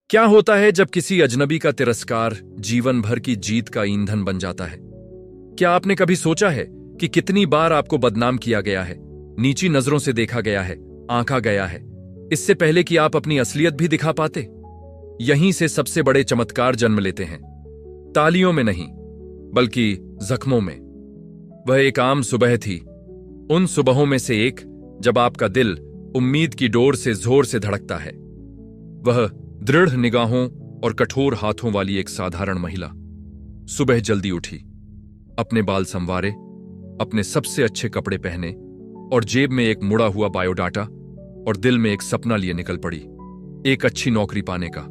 क्या होता है जब किसी अजनबी का तिरस्कार जीवन भर की जीत का ईंधन बन जाता है? क्या आपने कभी सोचा है कि कितनी बार आपको बदनाम किया गया है, नीची नजरों से देखा गया है, आंका गया है, इससे पहले कि आप अपनी असलियत भी दिखा पाते? यहीं से सबसे बड़े चमत्कार जन्म लेते हैं। तालियों में नहीं, बल्कि जख्मों में। वह एक आम सुबह थी, उन सुबहों में से एक जब आपका दिल उम्मीद की डोर से जोर से धड़कता है। वह दृढ़ निगाहों और कठोर हाथों वाली एक साधारण महिला सुबह जल्दी उठी, अपने बाल संवारे, अपने सबसे अच्छे कपड़े पहने और जेब में एक मुड़ा हुआ बायोडाटा और दिल में एक सपना लिए निकल पड़ी, एक अच्छी नौकरी पाने का।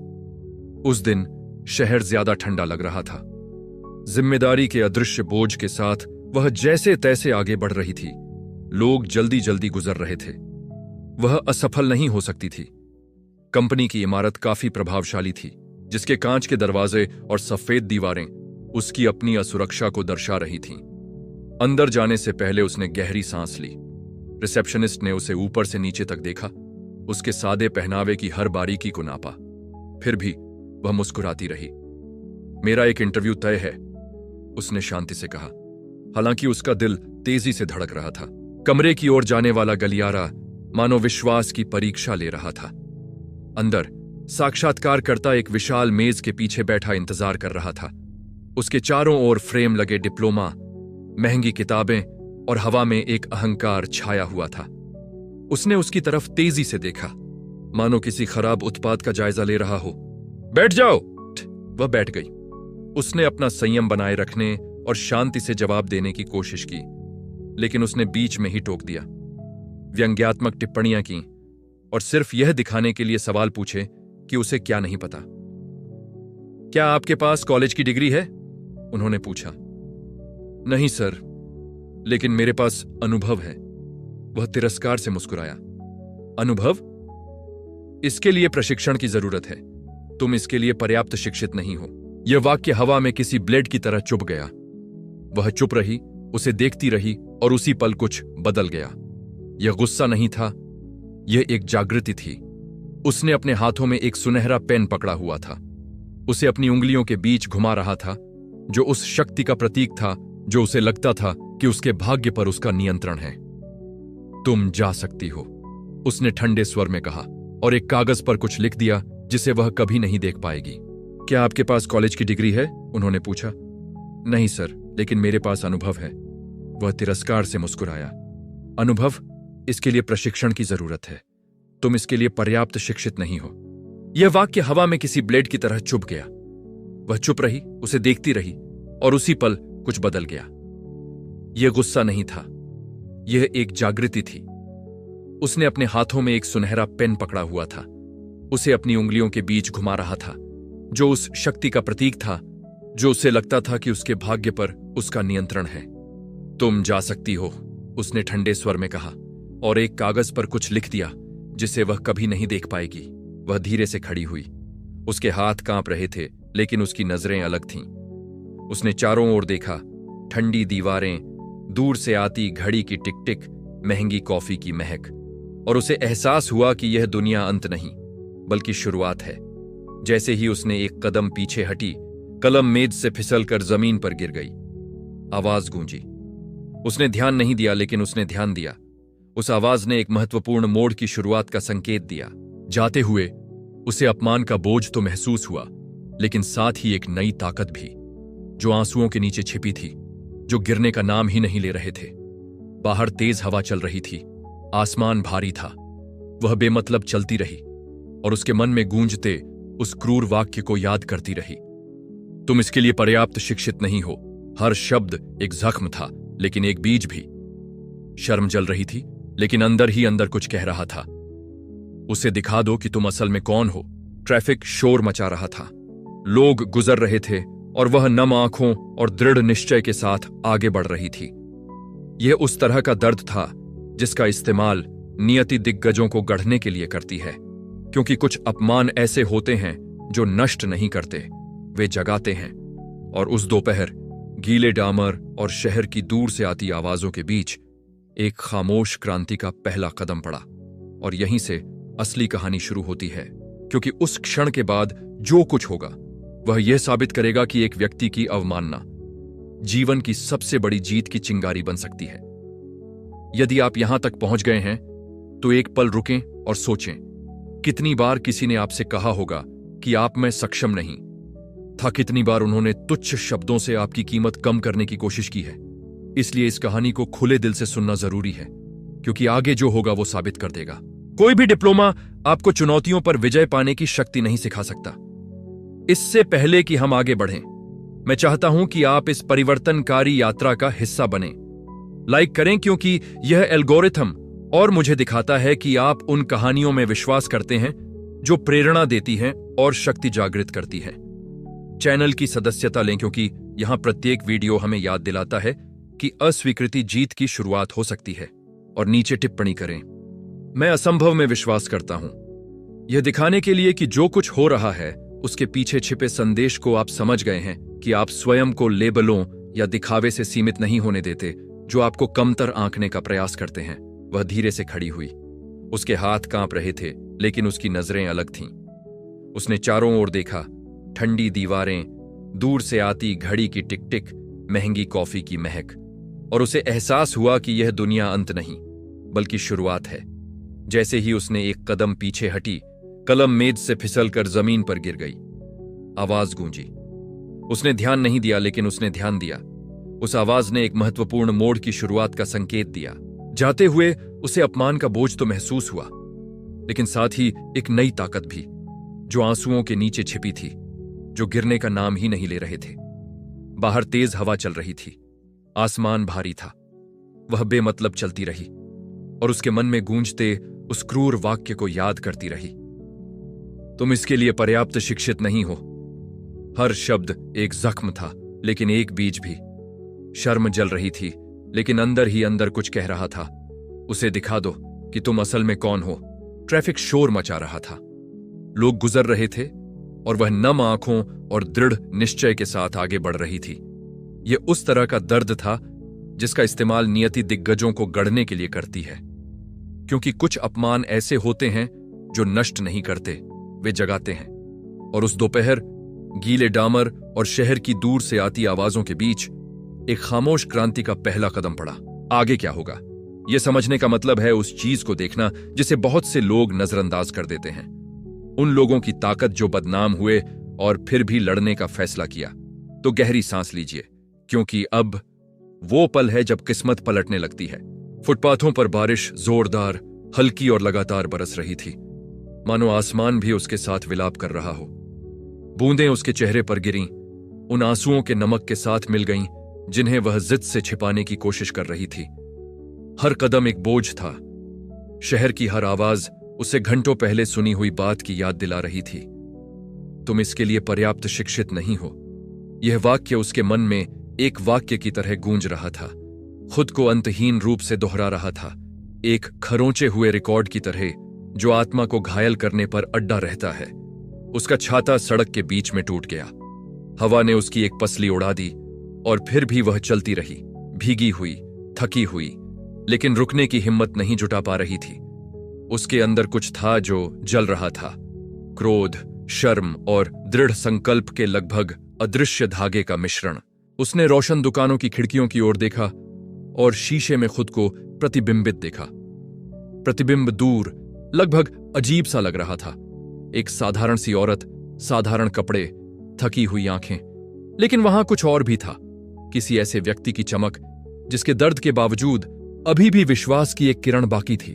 उस दिन शहर ज्यादा ठंडा लग रहा था। जिम्मेदारी के अदृश्य बोझ के साथ वह जैसे तैसे आगे बढ़ रही थी। लोग जल्दी जल्दी गुजर रहे थे। वह असफल नहीं हो सकती थी। कंपनी की इमारत काफी प्रभावशाली थी, जिसके कांच के दरवाजे और सफेद दीवारें उसकी अपनी असुरक्षा को दर्शा रही थीं। अंदर जाने से पहले उसने गहरी सांस ली। रिसेप्शनिस्ट ने उसे ऊपर से नीचे तक देखा, उसके सादे पहनावे की हर बारीकी को नापा। फिर भी वह मुस्कुराती रही। मेरा एक इंटरव्यू तय है, उसने शांति से कहा, हालांकि उसका दिल तेजी से धड़क रहा था। कमरे की ओर जाने वाला गलियारा मानो विश्वास की परीक्षा ले रहा था। अंदर साक्षात्कारकर्ता एक विशाल मेज के पीछे बैठा इंतजार कर रहा था। उसके चारों ओर फ्रेम लगे डिप्लोमा, महंगी किताबें और हवा में एक अहंकार छाया हुआ था। उसने उसकी तरफ तेजी से देखा, मानो किसी खराब उत्पाद का जायजा ले रहा हो। बैठ जाओ। वह बैठ गई। उसने अपना संयम बनाए रखने और शांति से जवाब देने की कोशिश की, लेकिन उसने बीच में ही टोक दिया। व्यंग्यात्मक टिप्पणियां की और सिर्फ यह दिखाने के लिए सवाल पूछे कि उसे क्या नहीं पता। क्या आपके पास कॉलेज की डिग्री है? उन्होंने पूछा। नहीं सर, लेकिन मेरे पास अनुभव है। वह तिरस्कार से मुस्कुराया। अनुभव? इसके लिए प्रशिक्षण की जरूरत है। तुम इसके लिए पर्याप्त शिक्षित नहीं हो। यह वाक्य हवा में किसी ब्लेड की तरह चुभ गया। वह चुप रही, उसे देखती रही और उसी पल कुछ बदल गया। यह गुस्सा नहीं था, यह एक जागृति थी। उसने अपने हाथों में एक सुनहरा पेन पकड़ा हुआ था। उसे अपनी उंगलियों के बीच घुमा रहा था, जो उस शक्ति का प्रतीक था जो उसे लगता था कि उसके भाग्य पर उसका नियंत्रण है। तुम जा सकती हो, उसने ठंडे स्वर में कहा और एक कागज पर कुछ लिख दिया जिसे वह कभी नहीं देख पाएगी। क्या आपके पास कॉलेज की डिग्री है? उन्होंने पूछा। नहीं सर, लेकिन मेरे पास अनुभव है। वह तिरस्कार से मुस्कुराया। अनुभव? इसके लिए प्रशिक्षण की जरूरत है। तुम इसके लिए पर्याप्त शिक्षित नहीं हो। यह वाक्य हवा में किसी ब्लेड की तरह चुभ गया। वह चुप रही, उसे देखती रही और उसी पल कुछ बदल गया। यह गुस्सा नहीं था, यह एक जागृति थी। उसने अपने हाथों में एक सुनहरा पेन पकड़ा हुआ था। उसे अपनी उंगलियों के बीच घुमा रहा था, जो उस शक्ति का प्रतीक था जो उसे लगता था कि उसके भाग्य पर उसका नियंत्रण है। तुम जा सकती हो, उसने ठंडे स्वर में कहा और एक कागज पर कुछ लिख दिया जिसे वह कभी नहीं देख पाएगी। वह धीरे से खड़ी हुई। उसके हाथ कांप रहे थे, लेकिन उसकी नजरें अलग थीं। उसने चारों ओर देखा, ठंडी दीवारें, दूर से आती घड़ी की टिक टिक, महंगी कॉफी की महक, और उसे एहसास हुआ कि यह दुनिया अंत नहीं बल्कि शुरुआत है। जैसे ही उसने एक कदम पीछे हटी, कलम मेज से फिसलकर जमीन पर गिर गई। आवाज गूंजी। उसने ध्यान नहीं दिया, लेकिन उसने ध्यान दिया। उस आवाज ने एक महत्वपूर्ण मोड़ की शुरुआत का संकेत दिया। जाते हुए उसे अपमान का बोझ तो महसूस हुआ, लेकिन साथ ही एक नई ताकत भी, जो आंसुओं के नीचे छिपी थी, जो गिरने का नाम ही नहीं ले रहे थे। बाहर तेज हवा चल रही थी, आसमान भारी था। वह बेमतलब चलती रही और उसके मन में गूंजते उस क्रूर वाक्य को याद करती रही। तुम इसके लिए पर्याप्त शिक्षित नहीं हो। हर शब्द एक जख्म था, लेकिन एक बीज भी। शर्म जल रही थी, लेकिन अंदर ही अंदर कुछ कह रहा था। उसे दिखा दो कि तुम असल में कौन हो। ट्रैफिक शोर मचा रहा था, लोग गुजर रहे थे और वह नम आंखों और दृढ़ निश्चय के साथ आगे बढ़ रही थी। यह उस तरह का दर्द था जिसका इस्तेमाल नियति दिग्गजों को गढ़ने के लिए करती है, क्योंकि कुछ अपमान ऐसे होते हैं जो नष्ट नहीं करते, वे जगाते हैं। और उस दोपहर गीले डामर और शहर की दूर से आती आवाजों के बीच एक खामोश क्रांति का पहला कदम पड़ा। और यहीं से असली कहानी शुरू होती है, क्योंकि उस क्षण के बाद जो कुछ होगा वह यह साबित करेगा कि एक व्यक्ति की अवमानना जीवन की सबसे बड़ी जीत की चिंगारी बन सकती है। यदि आप यहां तक पहुंच गए हैं तो एक पल रुकें और सोचें, कितनी बार किसी ने आपसे कहा होगा कि आप में सक्षम नहीं था, कितनी बार उन्होंने तुच्छ शब्दों से आपकी कीमत कम करने की कोशिश की है। इसलिए इस कहानी को खुले दिल से सुनना जरूरी है, क्योंकि आगे जो होगा वो साबित कर देगा। कोई भी डिप्लोमा आपको चुनौतियों पर विजय पाने की शक्ति नहीं सिखा सकता। इससे पहले कि हम आगे बढ़ें, मैं चाहता हूं कि आप इस परिवर्तनकारी यात्रा का हिस्सा बने। लाइक करें, क्योंकि यह एल्गोरिथम और मुझे दिखाता है कि आप उन कहानियों में विश्वास करते हैं जो प्रेरणा देती हैं और शक्ति जागृत करती हैं। चैनल की सदस्यता लें, क्योंकि यहां प्रत्येक वीडियो हमें याद दिलाता है कि अस्वीकृति जीत की शुरुआत हो सकती है। और नीचे टिप्पणी करें, मैं असंभव में विश्वास करता हूं, यह दिखाने के लिए कि जो कुछ हो रहा है उसके पीछे छिपे संदेश को आप समझ गए हैं कि आप स्वयं को लेबलों या दिखावे से सीमित नहीं होने देते जो आपको कमतर आंकने का प्रयास करते हैं। वह धीरे से खड़ी हुई। उसके हाथ कांप रहे थे, लेकिन उसकी नजरें अलग थीं। उसने चारों ओर देखा, ठंडी दीवारें, दूर से आती घड़ी की टिक टिक, महंगी कॉफी की महक, और उसे एहसास हुआ कि यह दुनिया अंत नहीं बल्कि शुरुआत है। जैसे ही उसने एक कदम पीछे हटी, कलम मेज से फिसलकर जमीन पर गिर गई। आवाज गूंजी। उसने ध्यान नहीं दिया, लेकिन उसने ध्यान दिया। उस आवाज ने एक महत्वपूर्ण मोड़ की शुरुआत का संकेत दिया। जाते हुए उसे अपमान का बोझ तो महसूस हुआ, लेकिन साथ ही एक नई ताकत भी, जो आंसुओं के नीचे छिपी थी, जो गिरने का नाम ही नहीं ले रहे थे। बाहर तेज हवा चल रही थी, आसमान भारी था। वह बेमतलब चलती रही और उसके मन में गूंजते उस क्रूर वाक्य को याद करती रही, तुम इसके लिए पर्याप्त शिक्षित नहीं हो। हर शब्द एक जख्म था, लेकिन एक बीज भी। शर्म जल रही थी, लेकिन अंदर ही अंदर कुछ कह रहा था, उसे दिखा दो कि तुम असल में कौन हो। ट्रैफिक शोर मचा रहा था, लोग गुजर रहे थे और वह नम आंखों और दृढ़ निश्चय के साथ आगे बढ़ रही थी। यह उस तरह का दर्द था जिसका इस्तेमाल नियति दिग्गजों को गढ़ने के लिए करती है, क्योंकि कुछ अपमान ऐसे होते हैं जो नष्ट नहीं करते, वे जगाते हैं। और उस दोपहर गीले डामर और शहर की दूर से आती आवाजों के बीच एक खामोश क्रांति का पहला कदम पड़ा। आगे क्या होगा, यह समझने का मतलब है उस चीज को देखना जिसे बहुत से लोग नजरअंदाज कर देते हैं। उन लोगों की ताकत जो बदनाम हुए और फिर भी लड़ने का फैसला किया। तो गहरी सांस लीजिए, क्योंकि अब वो पल है जब किस्मत पलटने लगती है। फुटपाथों पर बारिश जोरदार, हल्की और लगातार बरस रही थी, मानो आसमान भी उसके साथ विलाप कर रहा हो। बूंदें उसके चेहरे पर गिरीं, उन आंसुओं के नमक के साथ मिल गईं जिन्हें वह जिद से छिपाने की कोशिश कर रही थी। हर कदम एक बोझ था। शहर की हर आवाज उसे घंटों पहले सुनी हुई बात की याद दिला रही थी, तुम इसके लिए पर्याप्त शिक्षित नहीं हो। यह वाक्य उसके मन में एक वाक्य की तरह गूंज रहा था, खुद को अंतहीन रूप से दोहरा रहा था, एक खरोंचे हुए रिकॉर्ड की तरह जो आत्मा को घायल करने पर अड्डा रहता है। उसका छाता सड़क के बीच में टूट गया। हवा ने उसकी एक पसली उड़ा दी और फिर भी वह चलती रही, भीगी हुई, थकी हुई, लेकिन रुकने की हिम्मत नहीं जुटा पा रही थी। उसके अंदर कुछ था जो जल रहा था, क्रोध, शर्म और दृढ़ संकल्प के लगभग अदृश्य धागे का मिश्रण। उसने रोशन दुकानों की खिड़कियों की ओर देखा और शीशे में खुद को प्रतिबिंबित देखा। प्रतिबिंब दूर, लगभग अजीब सा लग रहा था। एक साधारण सी औरत, साधारण कपड़े, थकी हुई आंखें, लेकिन वहां कुछ और भी था, किसी ऐसे व्यक्ति की चमक जिसके दर्द के बावजूद अभी भी विश्वास की एक किरण बाकी थी।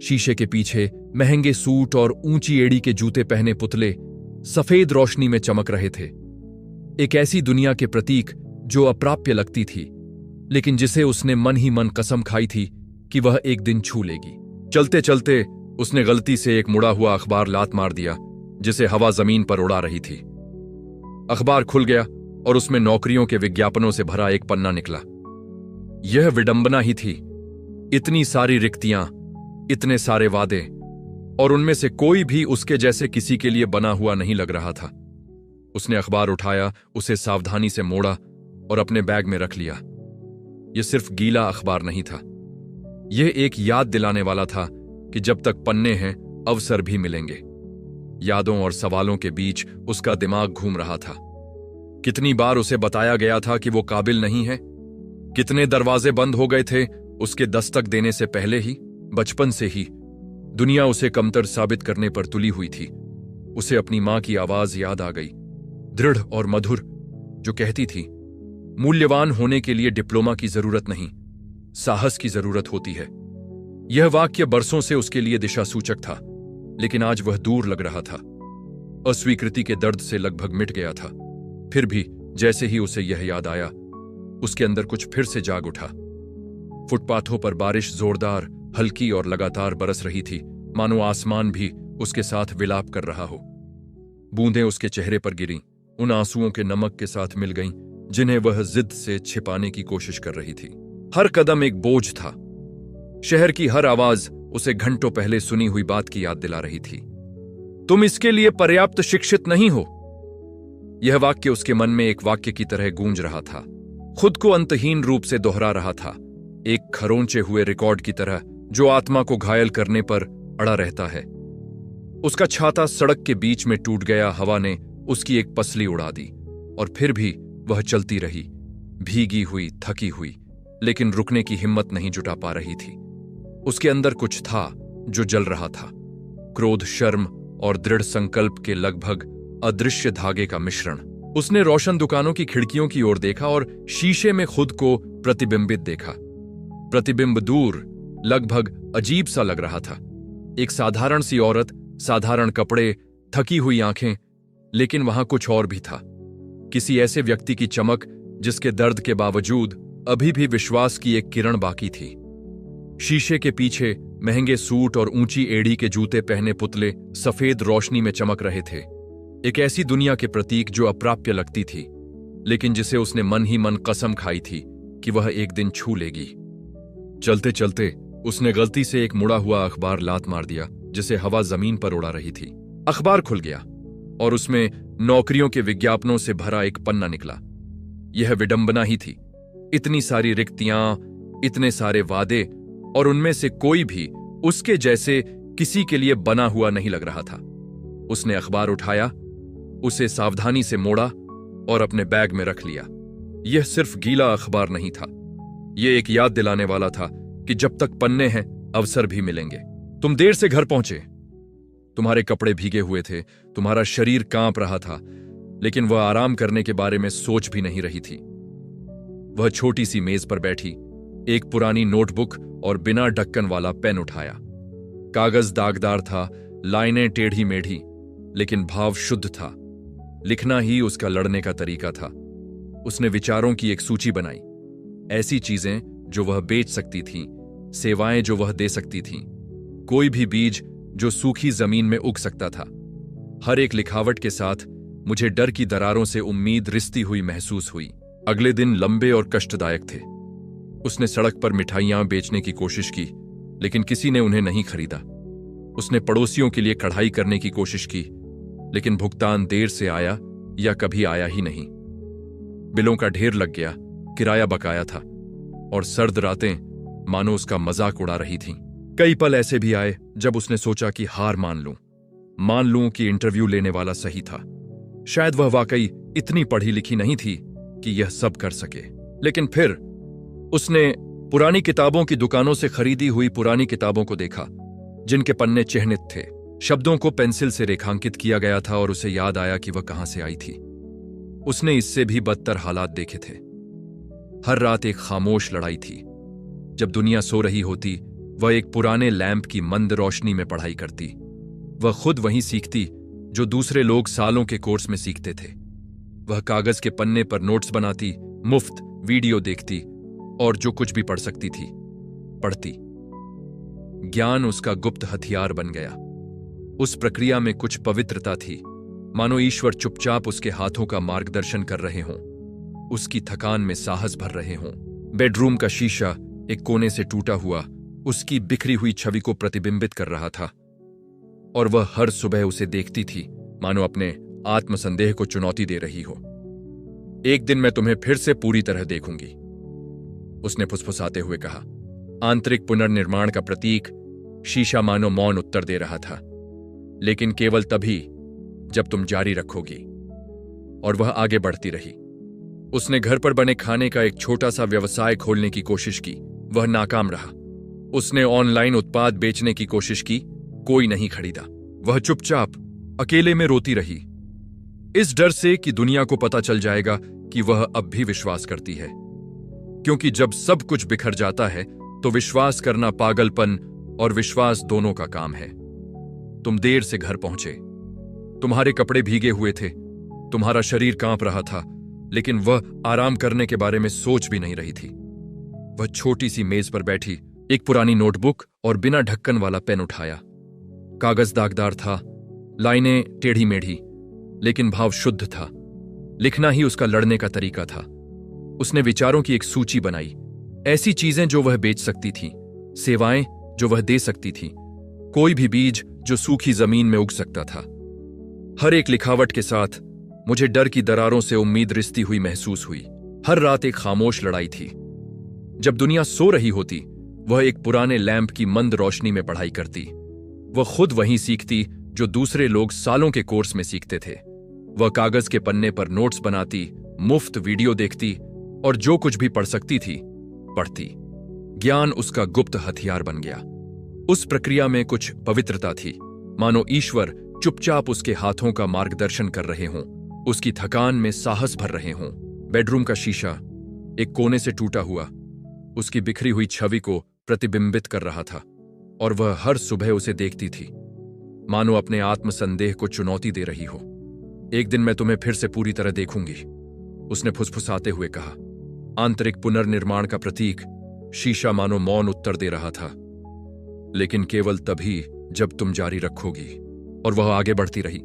शीशे के पीछे महंगे सूट और ऊंची एड़ी के जूते पहने पुतले सफेद रोशनी में चमक रहे थे, एक ऐसी दुनिया के प्रतीक जो अप्राप्य लगती थी, लेकिन जिसे उसने मन ही मन कसम खाई थी कि वह एक दिन छू लेगी। चलते चलते उसने गलती से एक मुड़ा हुआ अखबार लात मार दिया जिसे हवा जमीन पर उड़ा रही थी। अखबार खुल गया और उसमें नौकरियों के विज्ञापनों से भरा एक पन्ना निकला। यह विडंबना ही थी, इतनी सारी रिक्तियां, इतने सारे वादे, और उनमें से कोई भी उसके जैसे किसी के लिए बना हुआ नहीं लग रहा था। उसने अखबार उठाया, उसे सावधानी से मोड़ा और अपने बैग में रख लिया। यह सिर्फ गीला अखबार नहीं था, यह एक याद दिलाने वाला था कि जब तक पन्ने हैं अवसर भी मिलेंगे। यादों और सवालों के बीच उसका दिमाग घूम रहा था। कितनी बार उसे बताया गया था कि वो काबिल नहीं है। कितने दरवाजे बंद हो गए थे उसके दस्तक देने से पहले ही। बचपन से ही दुनिया उसे कमतर साबित करने पर तुली हुई थी। उसे अपनी मां की आवाज याद आ गई, दृढ़ और मधुर, जो कहती थी, मूल्यवान होने के लिए डिप्लोमा की जरूरत नहीं, साहस की जरूरत होती है। यह वाक्य बरसों से उसके लिए दिशा सूचक था, लेकिन आज वह दूर लग रहा था। अस्वीकृति के दर्द से लगभग मिट गया था। फिर भी जैसे ही उसे यह याद आया, उसके अंदर कुछ फिर से जाग उठा। फुटपाथों पर बारिश जोरदार, हल्की और लगातार बरस रही थी, मानो आसमान भी उसके साथ विलाप कर रहा हो। बूंदें उसके चेहरे पर गिरीं, उन आंसुओं के नमक के साथ मिल गईं जिन्हें वह जिद से छिपाने की कोशिश कर रही थी। हर कदम एक बोझ था। शहर की हर आवाज उसे घंटों पहले सुनी हुई बात की याद दिला रही थी। तुम इसके लिए पर्याप्त शिक्षित नहीं हो। यह वाक्य उसके मन में एक वाक्य की तरह गूंज रहा था, खुद को अंतहीन रूप से दोहरा रहा था, एक खरोंचे हुए रिकॉर्ड की तरह जो आत्मा को घायल करने पर अड़ा रहता है। उसका छाता सड़क के बीच में टूट गया, हवा ने उसकी एक पसली उड़ा दी, और फिर भी वह चलती रही, भीगी हुई, थकी हुई, लेकिन रुकने की हिम्मत नहीं जुटा पा रही थी। उसके अंदर कुछ था जो जल रहा था, क्रोध, शर्म और दृढ़ संकल्प के लगभग अदृश्य धागे का मिश्रण। उसने रोशन दुकानों की खिड़कियों की ओर देखा और शीशे में खुद को प्रतिबिंबित देखा। प्रतिबिंब दूर, लगभग अजीब सा लग रहा था। एक साधारण सी औरत, साधारण कपड़े, थकी हुई आंखें, लेकिन वहां कुछ और भी था। किसी ऐसे व्यक्ति की चमक जिसके दर्द के बावजूद अभी भी विश्वास की एक किरण बाकी थी। शीशे के पीछे महंगे सूट और ऊंची एड़ी के जूते पहने पुतले सफेद रोशनी में चमक रहे थे। एक ऐसी दुनिया के प्रतीक जो अप्राप्य लगती थी, लेकिन जिसे उसने मन ही मन कसम खाई थी कि वह एक दिन छू लेगी। चलते चलते उसने गलती से एक मुड़ा हुआ अखबार लात मार दिया, जिसे हवा जमीन पर उड़ा रही थी। अखबार खुल गया और उसमें नौकरियों के विज्ञापनों से भरा एक पन्ना निकला। यह विडंबना ही थी। इतनी सारी रिक्तियां, इतने सारे वादे, और उनमें से कोई भी उसके जैसे किसी के लिए बना हुआ नहीं लग रहा था। उसने अखबार उठाया, उसे सावधानी से मोड़ा और अपने बैग में रख लिया। यह सिर्फ गीला अखबार नहीं था, यह एक याद दिलाने वाला था कि जब तक पन्ने हैं, अवसर भी मिलेंगे। तुम देर से घर पहुंचे। तुम्हारे कपड़े भीगे हुए थे, तुम्हारा शरीर कांप रहा था, लेकिन वह आराम करने के बारे में सोच भी नहीं रही थी। वह छोटी सी मेज पर बैठी, एक पुरानी नोटबुक और बिना ढक्कन वाला पेन उठाया। कागज दागदार था, लाइनें टेढ़ी मेढ़ी, लेकिन भाव शुद्ध था। लिखना ही उसका लड़ने का तरीका था। उसने विचारों की एक सूची बनाई, ऐसी चीजें जो वह बेच सकती थी, सेवाएं जो वह दे सकती थी, कोई भी बीज जो सूखी जमीन में उग सकता था। हर एक लिखावट के साथ मुझे डर की दरारों से उम्मीद रिश्ती हुई महसूस हुई। अगले दिन लंबे और कष्टदायक थे। उसने सड़क पर मिठाइयां बेचने की कोशिश की, लेकिन किसी ने उन्हें नहीं खरीदा। उसने पड़ोसियों के लिए कढ़ाई करने की कोशिश की, लेकिन भुगतान देर से आया या कभी आया ही नहीं। बिलों का ढेर लग गया, किराया बकाया था, और सर्द रातें मानो उसका मजाक उड़ा रही थीं। कई पल ऐसे भी आए जब उसने सोचा कि हार मान लूं कि इंटरव्यू लेने वाला सही था। शायद वह वाकई इतनी पढ़ी लिखी नहीं थी कि यह सब कर सके। लेकिन फिर उसने पुरानी किताबों की दुकानों से खरीदी हुई पुरानी किताबों को देखा, जिनके पन्ने चिह्नित थे, शब्दों को पेंसिल से रेखांकित किया गया था, और उसे याद आया कि वह कहां से आई थी। उसने इससे भी बदतर हालात देखे थे। हर रात एक खामोश लड़ाई थी। जब दुनिया सो रही होती, वह एक पुराने लैंप की मंद रोशनी में पढ़ाई करती। वह खुद वहीं सीखती जो दूसरे लोग सालों के कोर्स में सीखते थे। वह कागज के पन्ने पर नोट्स बनाती, मुफ्त वीडियो देखती, और जो कुछ भी पढ़ सकती थी पढ़ती। ज्ञान उसका गुप्त हथियार बन गया। उस प्रक्रिया में कुछ पवित्रता थी, मानो ईश्वर चुपचाप उसके हाथों का मार्गदर्शन कर रहे हों, उसकी थकान में साहस भर रहे हों। बेडरूम का शीशा एक कोने से टूटा हुआ उसकी बिखरी हुई छवि को प्रतिबिंबित कर रहा था, और वह हर सुबह उसे देखती थी, मानो अपने आत्मसंदेह को चुनौती दे रही हो। एक दिन मैं तुम्हें फिर से पूरी तरह देखूंगी, उसने फुसफुसाते हुए कहा। आंतरिक पुनर्निर्माण का प्रतीक शीशा मानो मौन उत्तर दे रहा था। लेकिन केवल तभी जब तुम जारी रखोगी। और वह आगे बढ़ती रही। उसने घर पर बने खाने का एक छोटा सा व्यवसाय खोलने की कोशिश की, वह नाकाम रहा। उसने ऑनलाइन उत्पाद बेचने की कोशिश की, कोई नहीं खरीदा। वह चुपचाप अकेले में रोती रही, इस डर से कि दुनिया को पता चल जाएगा कि वह अब भी विश्वास करती है। क्योंकि जब सब कुछ बिखर जाता है तो विश्वास करना पागलपन और विश्वास दोनों का काम है। तुम देर से घर पहुंचे, तुम्हारे कपड़े भीगे हुए थे, तुम्हारा शरीर कांप रहा था, लेकिन वह आराम करने के बारे में सोच भी नहीं रही थी। वह छोटी सी मेज पर बैठी एक पुरानी नोटबुक और बिना ढक्कन वाला पेन उठाया। कागज दागदार था, लाइनें टेढ़ी मेढ़ी, लेकिन भाव शुद्ध था। लिखना ही उसका लड़ने का तरीका था। उसने विचारों की एक सूची बनाई, ऐसी चीजें जो वह बेच सकती थी, सेवाएं जो वह दे सकती थी, कोई भी बीज जो सूखी जमीन में उग सकता था। हर एक लिखावट के साथ मुझे डर की दरारों से उम्मीद रिश्ती हुई महसूस हुई। हर रात एक खामोश लड़ाई थी। जब दुनिया सो रही होती, वह एक पुराने लैंप की मंद रोशनी में पढ़ाई करती। वह खुद वहीं सीखती जो दूसरे लोग सालों के कोर्स में सीखते थे। वह कागज के पन्ने पर नोट्स बनाती, मुफ्त वीडियो देखती और जो कुछ भी पढ़ सकती थी पढ़ती। ज्ञान उसका गुप्त हथियार बन गया। उस प्रक्रिया में कुछ पवित्रता थी, मानो ईश्वर चुपचाप उसके हाथों का मार्गदर्शन कर रहे हों, उसकी थकान में साहस भर रहे हों। बेडरूम का शीशा एक कोने से टूटा हुआ उसकी बिखरी हुई छवि को प्रतिबिंबित कर रहा था, और वह हर सुबह उसे देखती थी, मानो अपने आत्मसंदेह को चुनौती दे रही हो। एक दिन मैं तुम्हें फिर से पूरी तरह देखूंगी, उसने फुसफुसाते हुए कहा। आंतरिक पुनर्निर्माण का प्रतीक शीशा मानो मौन उत्तर दे रहा था, लेकिन केवल तभी जब तुम जारी रखोगी। और वह आगे बढ़ती रही।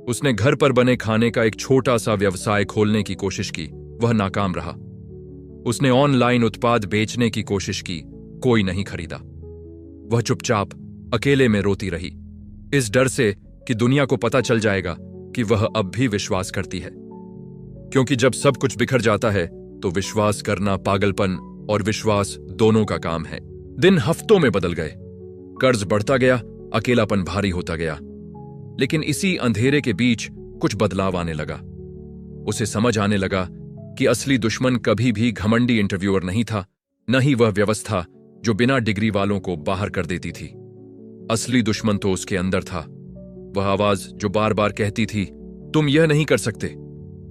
उसने घर पर बने खाने का एक छोटा सा व्यवसाय खोलने की कोशिश की, वह नाकाम रहा। उसने ऑनलाइन उत्पाद बेचने की कोशिश की, कोई नहीं खरीदा। वह चुपचाप अकेले में रोती रही, इस डर से कि दुनिया को पता चल जाएगा कि वह अब भी विश्वास करती है। क्योंकि जब सब कुछ बिखर जाता है तो विश्वास करना पागलपन और विश्वास दोनों का काम है। दिन हफ्तों में बदल गए, कर्ज बढ़ता गया, अकेलापन भारी होता गया। लेकिन इसी अंधेरे के बीच कुछ बदलाव आने लगा। उसे समझ आने लगा कि असली दुश्मन कभी भी घमंडी इंटरव्यूअर नहीं था, न ही वह व्यवस्था जो बिना डिग्री वालों को बाहर कर देती थी। असली दुश्मन तो उसके अंदर था, वह आवाज जो बार बार कहती थी तुम यह नहीं कर सकते।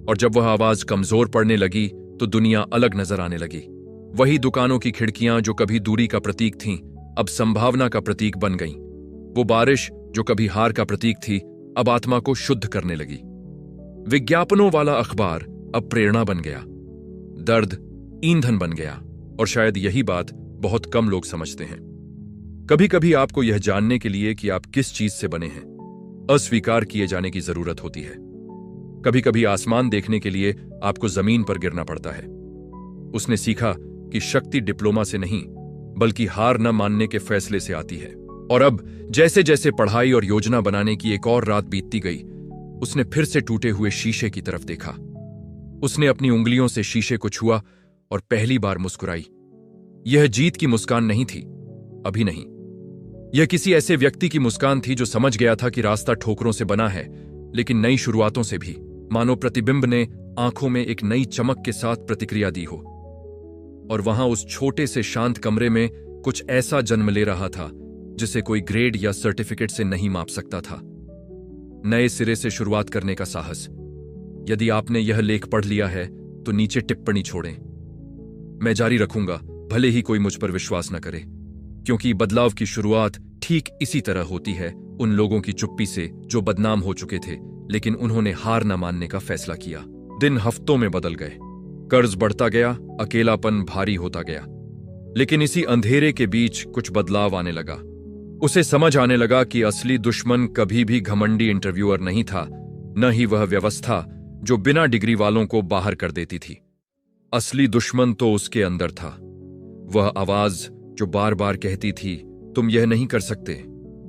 और जब वह आवाज कमजोर पड़ने लगी तो दुनिया अलग नजर आने लगी। वही दुकानों की खिड़कियां जो कभी दूरी का प्रतीक थीं, अब संभावना का प्रतीक बन गईं। वो बारिश जो कभी हार का प्रतीक थी, अब आत्मा को शुद्ध करने लगी। विज्ञापनों वाला अखबार अब प्रेरणा बन गया, दर्द ईंधन बन गया। और शायद यही बात बहुत कम लोग समझते हैं। कभी कभी आपको यह जानने के लिए कि आप किस चीज से बने हैं, अस्वीकार किए जाने की जरूरत होती है। कभी कभी आसमान देखने के लिए आपको जमीन पर गिरना पड़ता है। उसने सीखा कि शक्ति डिप्लोमा से नहीं, बल्कि हार न मानने के फैसले से आती है। और अब जैसे जैसे पढ़ाई और योजना बनाने की एक और रात बीतती गई, उसने फिर से टूटे हुए शीशे की तरफ देखा। उसने अपनी उंगलियों से शीशे को छुआ और पहली बार मुस्कुराई। यह जीत की मुस्कान नहीं थी, अभी नहीं। यह किसी ऐसे व्यक्ति की मुस्कान थी जो समझ गया था कि रास्ता ठोकरों से बना है, लेकिन नई शुरुआतों से भी। मानो प्रतिबिंब ने आंखों में एक नई चमक के साथ प्रतिक्रिया दी हो। और वहां उस छोटे से शांत कमरे में कुछ ऐसा जन्म ले रहा था जिसे कोई ग्रेड या सर्टिफिकेट से नहीं माप सकता था। नए सिरे से शुरुआत करने का साहस। यदि आपने यह लेख पढ़ लिया है तो नीचे टिप्पणी छोड़ें। मैं जारी रखूंगा, भले ही कोई मुझ पर विश्वास न करे, क्योंकि बदलाव की शुरुआत ठीक इसी तरह होती है, उन लोगों की चुप्पी से जो बदनाम हो चुके थे, लेकिन उन्होंने हार न मानने का फैसला किया। दिन हफ्तों में बदल गए, कर्ज बढ़ता गया, अकेलापन भारी होता गया। लेकिन इसी अंधेरे के बीच कुछ बदलाव आने लगा। उसे समझ आने लगा कि असली दुश्मन कभी भी घमंडी इंटरव्यूअर नहीं था, न ही वह व्यवस्था जो बिना डिग्री वालों को बाहर कर देती थी। असली दुश्मन तो उसके अंदर था, वह आवाज जो बार बार कहती थी तुम यह नहीं कर सकते।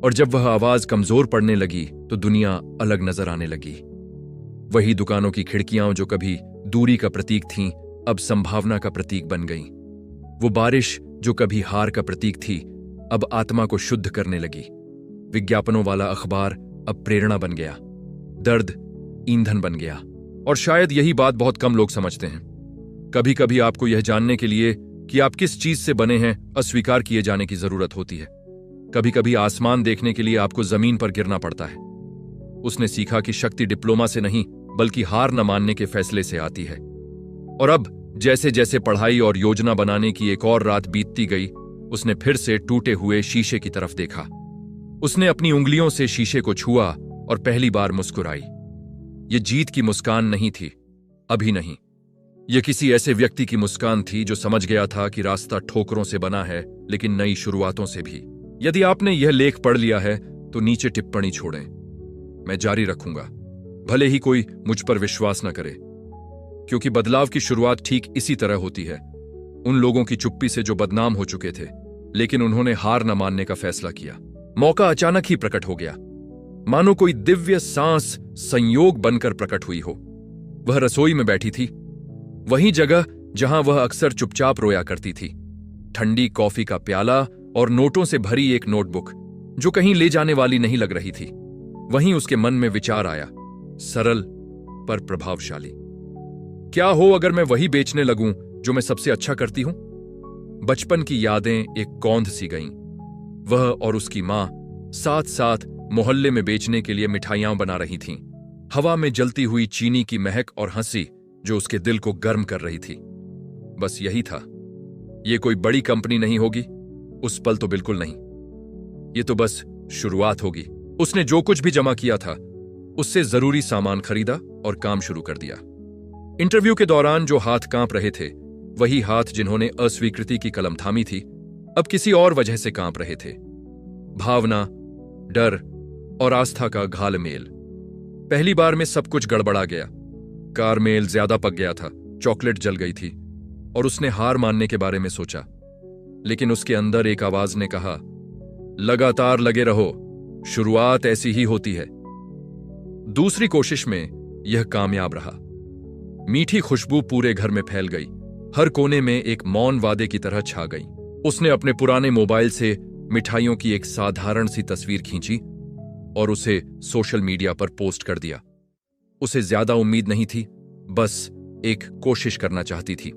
और जब वह आवाज कमजोर पड़ने लगी तो दुनिया अलग नजर आने लगी। वही दुकानों की खिड़कियां जो कभी दूरी का प्रतीक थीं, अब संभावना का प्रतीक बन गईं। वो बारिश जो कभी हार का प्रतीक थी, अब आत्मा को शुद्ध करने लगी। विज्ञापनों वाला अखबार अब प्रेरणा बन गया, दर्द ईंधन बन गया। और शायद यही बात बहुत कम लोग समझते हैं। कभी कभी आपको यह जानने के लिए कि आप किस चीज से बने हैं अस्वीकार किए जाने की जरूरत होती है। कभी कभी आसमान देखने के लिए आपको जमीन पर गिरना पड़ता है। उसने सीखा कि शक्ति डिप्लोमा से नहीं बल्कि हार न मानने के फैसले से आती है। और अब जैसे जैसे पढ़ाई और योजना बनाने की एक और रात बीतती गई, उसने फिर से टूटे हुए शीशे की तरफ देखा। उसने अपनी उंगलियों से शीशे को छुआ और पहली बार मुस्कुराई। यह जीत की मुस्कान नहीं थी, अभी नहीं। यह किसी ऐसे व्यक्ति की मुस्कान थी जो समझ गया था कि रास्ता ठोकरों से बना है, लेकिन नई शुरुआतों से भी। यदि आपने यह लेख पढ़ लिया है तो नीचे टिप्पणी छोड़ें। मैं जारी रखूंगा, भले ही कोई मुझ पर विश्वास न करे, क्योंकि बदलाव की शुरुआत ठीक इसी तरह होती है, उन लोगों की चुप्पी से जो बदनाम हो चुके थे, लेकिन उन्होंने हार न मानने का फैसला किया। मौका अचानक ही प्रकट हो गया, मानो कोई दिव्य सांस संयोग बनकर प्रकट हुई हो। वह रसोई में बैठी थी, वही जगह जहां वह अक्सर चुपचाप रोया करती थी। ठंडी कॉफी का प्याला और नोटों से भरी एक नोटबुक जो कहीं ले जाने वाली नहीं लग रही थी। वहीं उसके मन में विचार आया, सरल पर प्रभावशाली। क्या हो अगर मैं वही बेचने लगूं जो मैं सबसे अच्छा करती हूं? बचपन की यादें एक कौंध सी गईं। वह और उसकी मां साथ साथ मोहल्ले में बेचने के लिए मिठाइयां बना रही थीं। हवा में जलती हुई चीनी की महक और हंसी जो उसके दिल को गर्म कर रही थी। बस यही था। यह कोई बड़ी कंपनी नहीं होगी, उस पल तो बिल्कुल नहीं। यह तो बस शुरुआत होगी। उसने जो कुछ भी जमा किया था उससे जरूरी सामान खरीदा और काम शुरू कर दिया। इंटरव्यू के दौरान जो हाथ कांप रहे थे, वही हाथ जिन्होंने अस्वीकृति की कलम थामी थी, अब किसी और वजह से कांप रहे थे। भावना, डर और आस्था का घालमेल। पहली बार में सब कुछ गड़बड़ा गया। कारमेल ज्यादा पक गया था, चॉकलेट जल गई थी और उसने हार मानने के बारे में सोचा। लेकिन उसके अंदर एक आवाज ने कहा, लगातार लगे रहो, शुरुआत ऐसी ही होती है। दूसरी कोशिश में यह कामयाब रहा। मीठी खुशबू पूरे घर में फैल गई, हर कोने में एक मौन वादे की तरह छा गई। उसने अपने पुराने मोबाइल से मिठाइयों की एक साधारण सी तस्वीर खींची और उसे सोशल मीडिया पर पोस्ट कर दिया। उसे ज्यादा उम्मीद नहीं थी, बस एक कोशिश करना चाहती थी।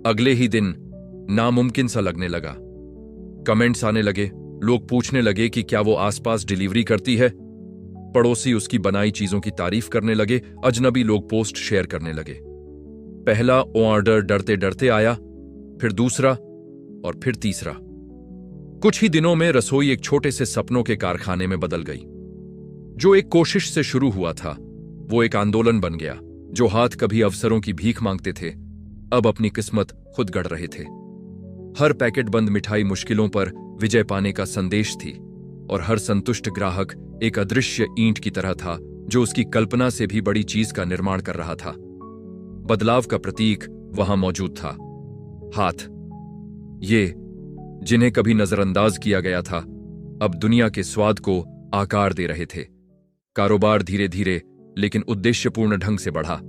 अगले ही दिन नामुमकिन सा लगने लगा। कमेंट्स आने लगे, लोग पूछने लगे कि क्या वो आसपास डिलीवरी करती है। पड़ोसी उसकी बनाई चीजों की तारीफ करने लगे, अजनबी लोग पोस्ट शेयर करने लगे। पहला ऑर्डर डरते डरते आया, फिर दूसरा और फिर तीसरा। कुछ ही दिनों में रसोई एक छोटे से सपनों के कारखाने में बदल गई। जो एक कोशिश से शुरू हुआ था, वो एक आंदोलन बन गया। जो हाथ कभी अवसरों की भीख मांगते थे, अब अपनी किस्मत खुद गढ़ रहे थे। हर पैकेट बंद मिठाई मुश्किलों पर विजय पाने का संदेश थी, और हर संतुष्ट ग्राहक एक अदृश्य ईंट की तरह था जो उसकी कल्पना से भी बड़ी चीज का निर्माण कर रहा था। बदलाव का प्रतीक वहां मौजूद था। हाथ, ये जिन्हें कभी नजरअंदाज किया गया था, अब दुनिया के स्वाद को आकार दे रहे थे। कारोबार धीरे धीरे लेकिन उद्देश्यपूर्ण ढंग से बढ़ा।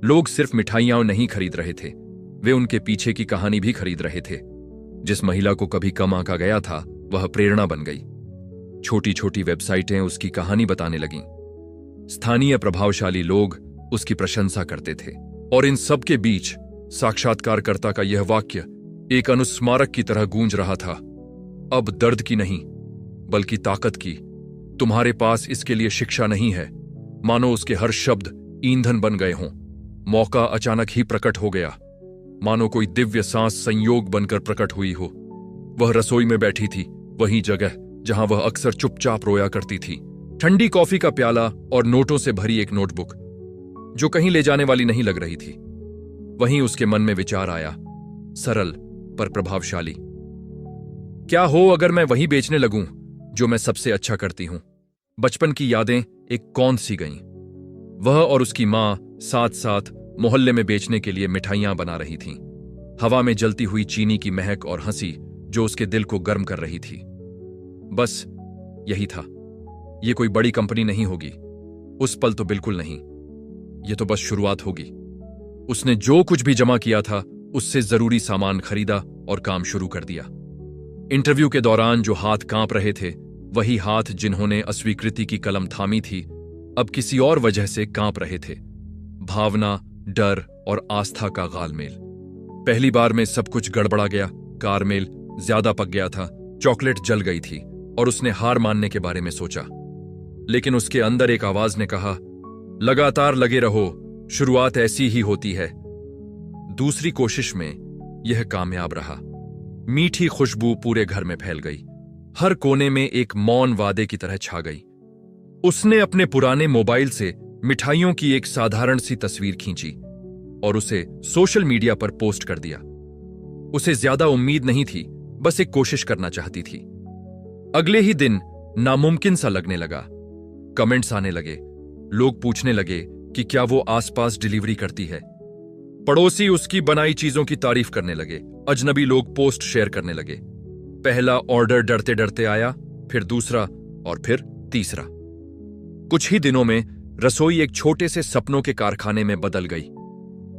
लोग सिर्फ मिठाइयां नहीं खरीद रहे थे, वे उनके पीछे की कहानी भी खरीद रहे थे। जिस महिला को कभी कम आंका गया था, वह प्रेरणा बन गई। छोटी छोटी वेबसाइटें उसकी कहानी बताने लगीं। स्थानीय प्रभावशाली लोग उसकी प्रशंसा करते थे, और इन सब के बीच साक्षात्कारकर्ता का यह वाक्य एक अनुस्मारक की तरह गूंज रहा था, अब दर्द की नहीं बल्कि ताकत की। तुम्हारे पास इसके लिए शिक्षा नहीं है। मानो उसके हर शब्द ईंधन बन गए हों। मौका अचानक ही प्रकट हो गया, मानो कोई दिव्य सांस संयोग बनकर प्रकट हुई हो। वह रसोई में बैठी थी, वही जगह जहां वह अक्सर चुपचाप रोया करती थी। ठंडी कॉफी का प्याला और नोटों से भरी एक नोटबुक जो कहीं ले जाने वाली नहीं लग रही थी। वहीं उसके मन में विचार आया, सरल पर प्रभावशाली। क्या हो अगर मैं वही बेचने लगूं जो मैं सबसे अच्छा करती हूं? बचपन की यादें एक कौंध सी गईं। वह और उसकी मां साथ साथ मोहल्ले में बेचने के लिए मिठाइयां बना रही थीं। हवा में जलती हुई चीनी की महक और हंसी जो उसके दिल को गर्म कर रही थी। बस यही था। यह कोई बड़ी कंपनी नहीं होगी, उस पल तो बिल्कुल नहीं। यह तो बस शुरुआत होगी। उसने जो कुछ भी जमा किया था उससे जरूरी सामान खरीदा और काम शुरू कर दिया। इंटरव्यू के दौरान जो हाथ कांप रहे थे, वही हाथ जिन्होंने अस्वीकृति की कलम थामी थी अब किसी और वजह से कांप रहे थे। भावना, डर और आस्था का गालमेल। पहली बार में सब कुछ गड़बड़ा गया। कारमेल ज्यादा पक गया था, चॉकलेट जल गई थी और उसने हार मानने के बारे में सोचा। लेकिन उसके अंदर एक आवाज ने कहा, लगातार लगे रहो, शुरुआत ऐसी ही होती है। दूसरी कोशिश में यह कामयाब रहा। मीठी खुशबू पूरे घर में फैल गई। हर कोने में एक मौन वादे की तरह छा गई। उसने अपने पुराने मोबाइल से मिठाइयों की एक साधारण सी तस्वीर खींची और उसे सोशल मीडिया पर पोस्ट कर दिया। उसे ज्यादा उम्मीद नहीं थी, बस एक कोशिश करना चाहती थी। अगले ही दिन नामुमकिन सा लगने लगा। कमेंट्स आने लगे। लोग पूछने लगे कि क्या वो आसपास डिलीवरी करती है। पड़ोसी उसकी बनाई चीजों की तारीफ करने लगे। अजनबी लोग पोस्ट शेयर करने लगे। पहला ऑर्डर डरते डरते आया, फिर दूसरा और फिर तीसरा। कुछ ही दिनों में रसोई एक छोटे से सपनों के कारखाने में बदल गई।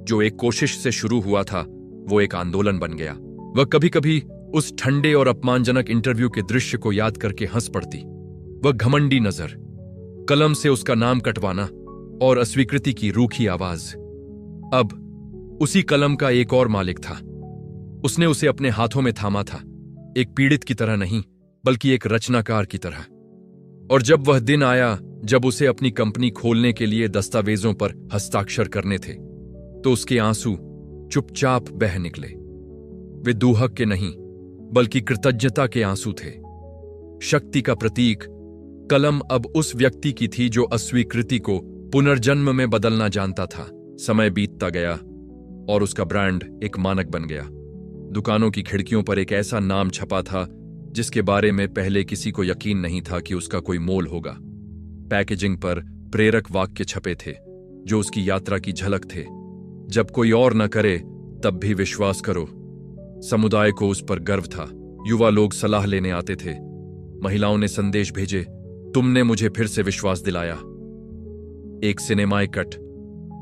जो एक कोशिश से शुरू हुआ था वो एक आंदोलन बन गया। वह कभी कभी उस ठंडे और अपमानजनक इंटरव्यू के दृश्य को याद करके हंस पड़ती। वह घमंडी नजर, कलम से उसका नाम कटवाना और अस्वीकृति की रूखी आवाज। अब उसी कलम का एक और मालिक था। उसने उसे अपने हाथों में थामा था, एक पीड़ित की तरह नहीं बल्कि एक रचनाकार की तरह। और जब वह दिन आया जब उसे अपनी कंपनी खोलने के लिए दस्तावेजों पर हस्ताक्षर करने थे, तो उसके आंसू चुपचाप बह निकले। वे दुहक के नहीं बल्कि कृतज्ञता के आंसू थे। शक्ति का प्रतीक कलम अब उस व्यक्ति की थी जो अस्वीकृति को पुनर्जन्म में बदलना जानता था। समय बीतता गया और उसका ब्रांड एक मानक बन गया। दुकानों की खिड़कियों पर एक ऐसा नाम छपा था जिसके बारे में पहले किसी को यकीन नहीं था कि उसका कोई मोल होगा। पैकेजिंग पर प्रेरक वाक्य छपे थे जो उसकी यात्रा की झलक थे। जब कोई और न करे तब भी विश्वास करो। समुदाय को उस पर गर्व था। युवा लोग सलाह लेने आते थे। महिलाओं ने संदेश भेजे, तुमने मुझे फिर से विश्वास दिलाया। एक सिनेमाई कट,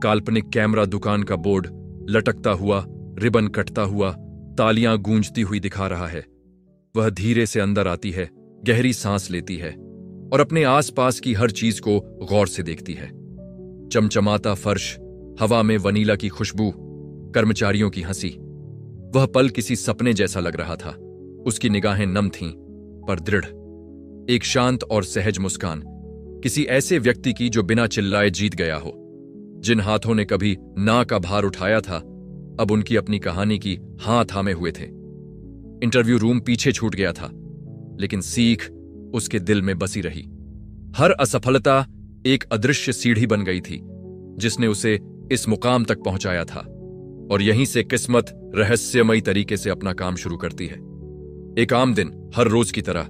काल्पनिक कैमरा, दुकान का बोर्ड लटकता हुआ, रिबन कटता हुआ, तालियां गूंजती हुई दिखा रहा है। वह धीरे से अंदर आती है, गहरी सांस लेती है और अपने आसपास की हर चीज को गौर से देखती है। चमचमाता फर्श, हवा में वनीला की खुशबू, कर्मचारियों की हंसी। वह पल किसी सपने जैसा लग रहा था। उसकी निगाहें नम थीं पर दृढ़। एक शांत और सहज मुस्कान, किसी ऐसे व्यक्ति की जो बिना चिल्लाए जीत गया हो। जिन हाथों ने कभी ना का भार उठाया था अब उनकी अपनी कहानी की हां थामे हुए थे। इंटरव्यू रूम पीछे छूट गया था, लेकिन सीख उसके दिल में बसी रही। हर असफलता एक अदृश्य सीढ़ी बन गई थी जिसने उसे इस मुकाम तक पहुंचाया था। और यहीं से किस्मत रहस्यमयी तरीके से अपना काम शुरू करती है। एक आम दिन, हर रोज की तरह,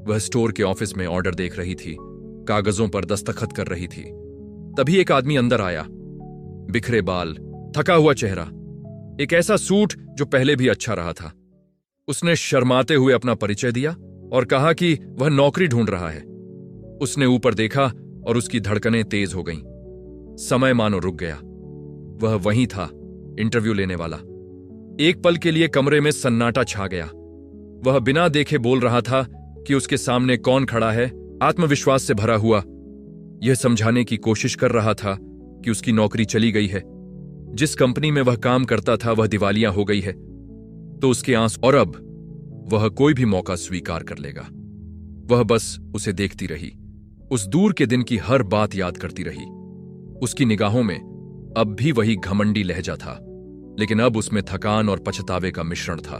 वह स्टोर के ऑफिस में ऑर्डर देख रही थी, कागजों पर दस्तखत कर रही थी। तभी एक आदमी अंदर आया। बिखरे बाल, थका हुआ चेहरा, एक ऐसा सूट जो पहले भी अच्छा रहा था। उसने शर्माते हुए अपना परिचय दिया और कहा कि वह नौकरी ढूंढ रहा है। उसने ऊपर देखा और उसकी धड़कनें तेज हो गईं। समय मानो रुक गया। वह वहीं था, इंटरव्यू लेने वाला। एक पल के लिए कमरे में सन्नाटा छा गया। वह बिना देखे बोल रहा था कि उसके सामने कौन खड़ा है, आत्मविश्वास से भरा हुआ। यह समझाने की कोशिश कर रहा था कि उसकी नौकरी चली गई है। जिस कंपनी में वह काम करता था वह दिवालिया हो गई है। तो उसके आंसू, और अब वह कोई भी मौका स्वीकार कर लेगा। वह बस उसे देखती रही, उस दूर के दिन की हर बात याद करती रही। उसकी निगाहों में अब भी वही घमंडी लहजा था, लेकिन अब उसमें थकान और पछतावे का मिश्रण था।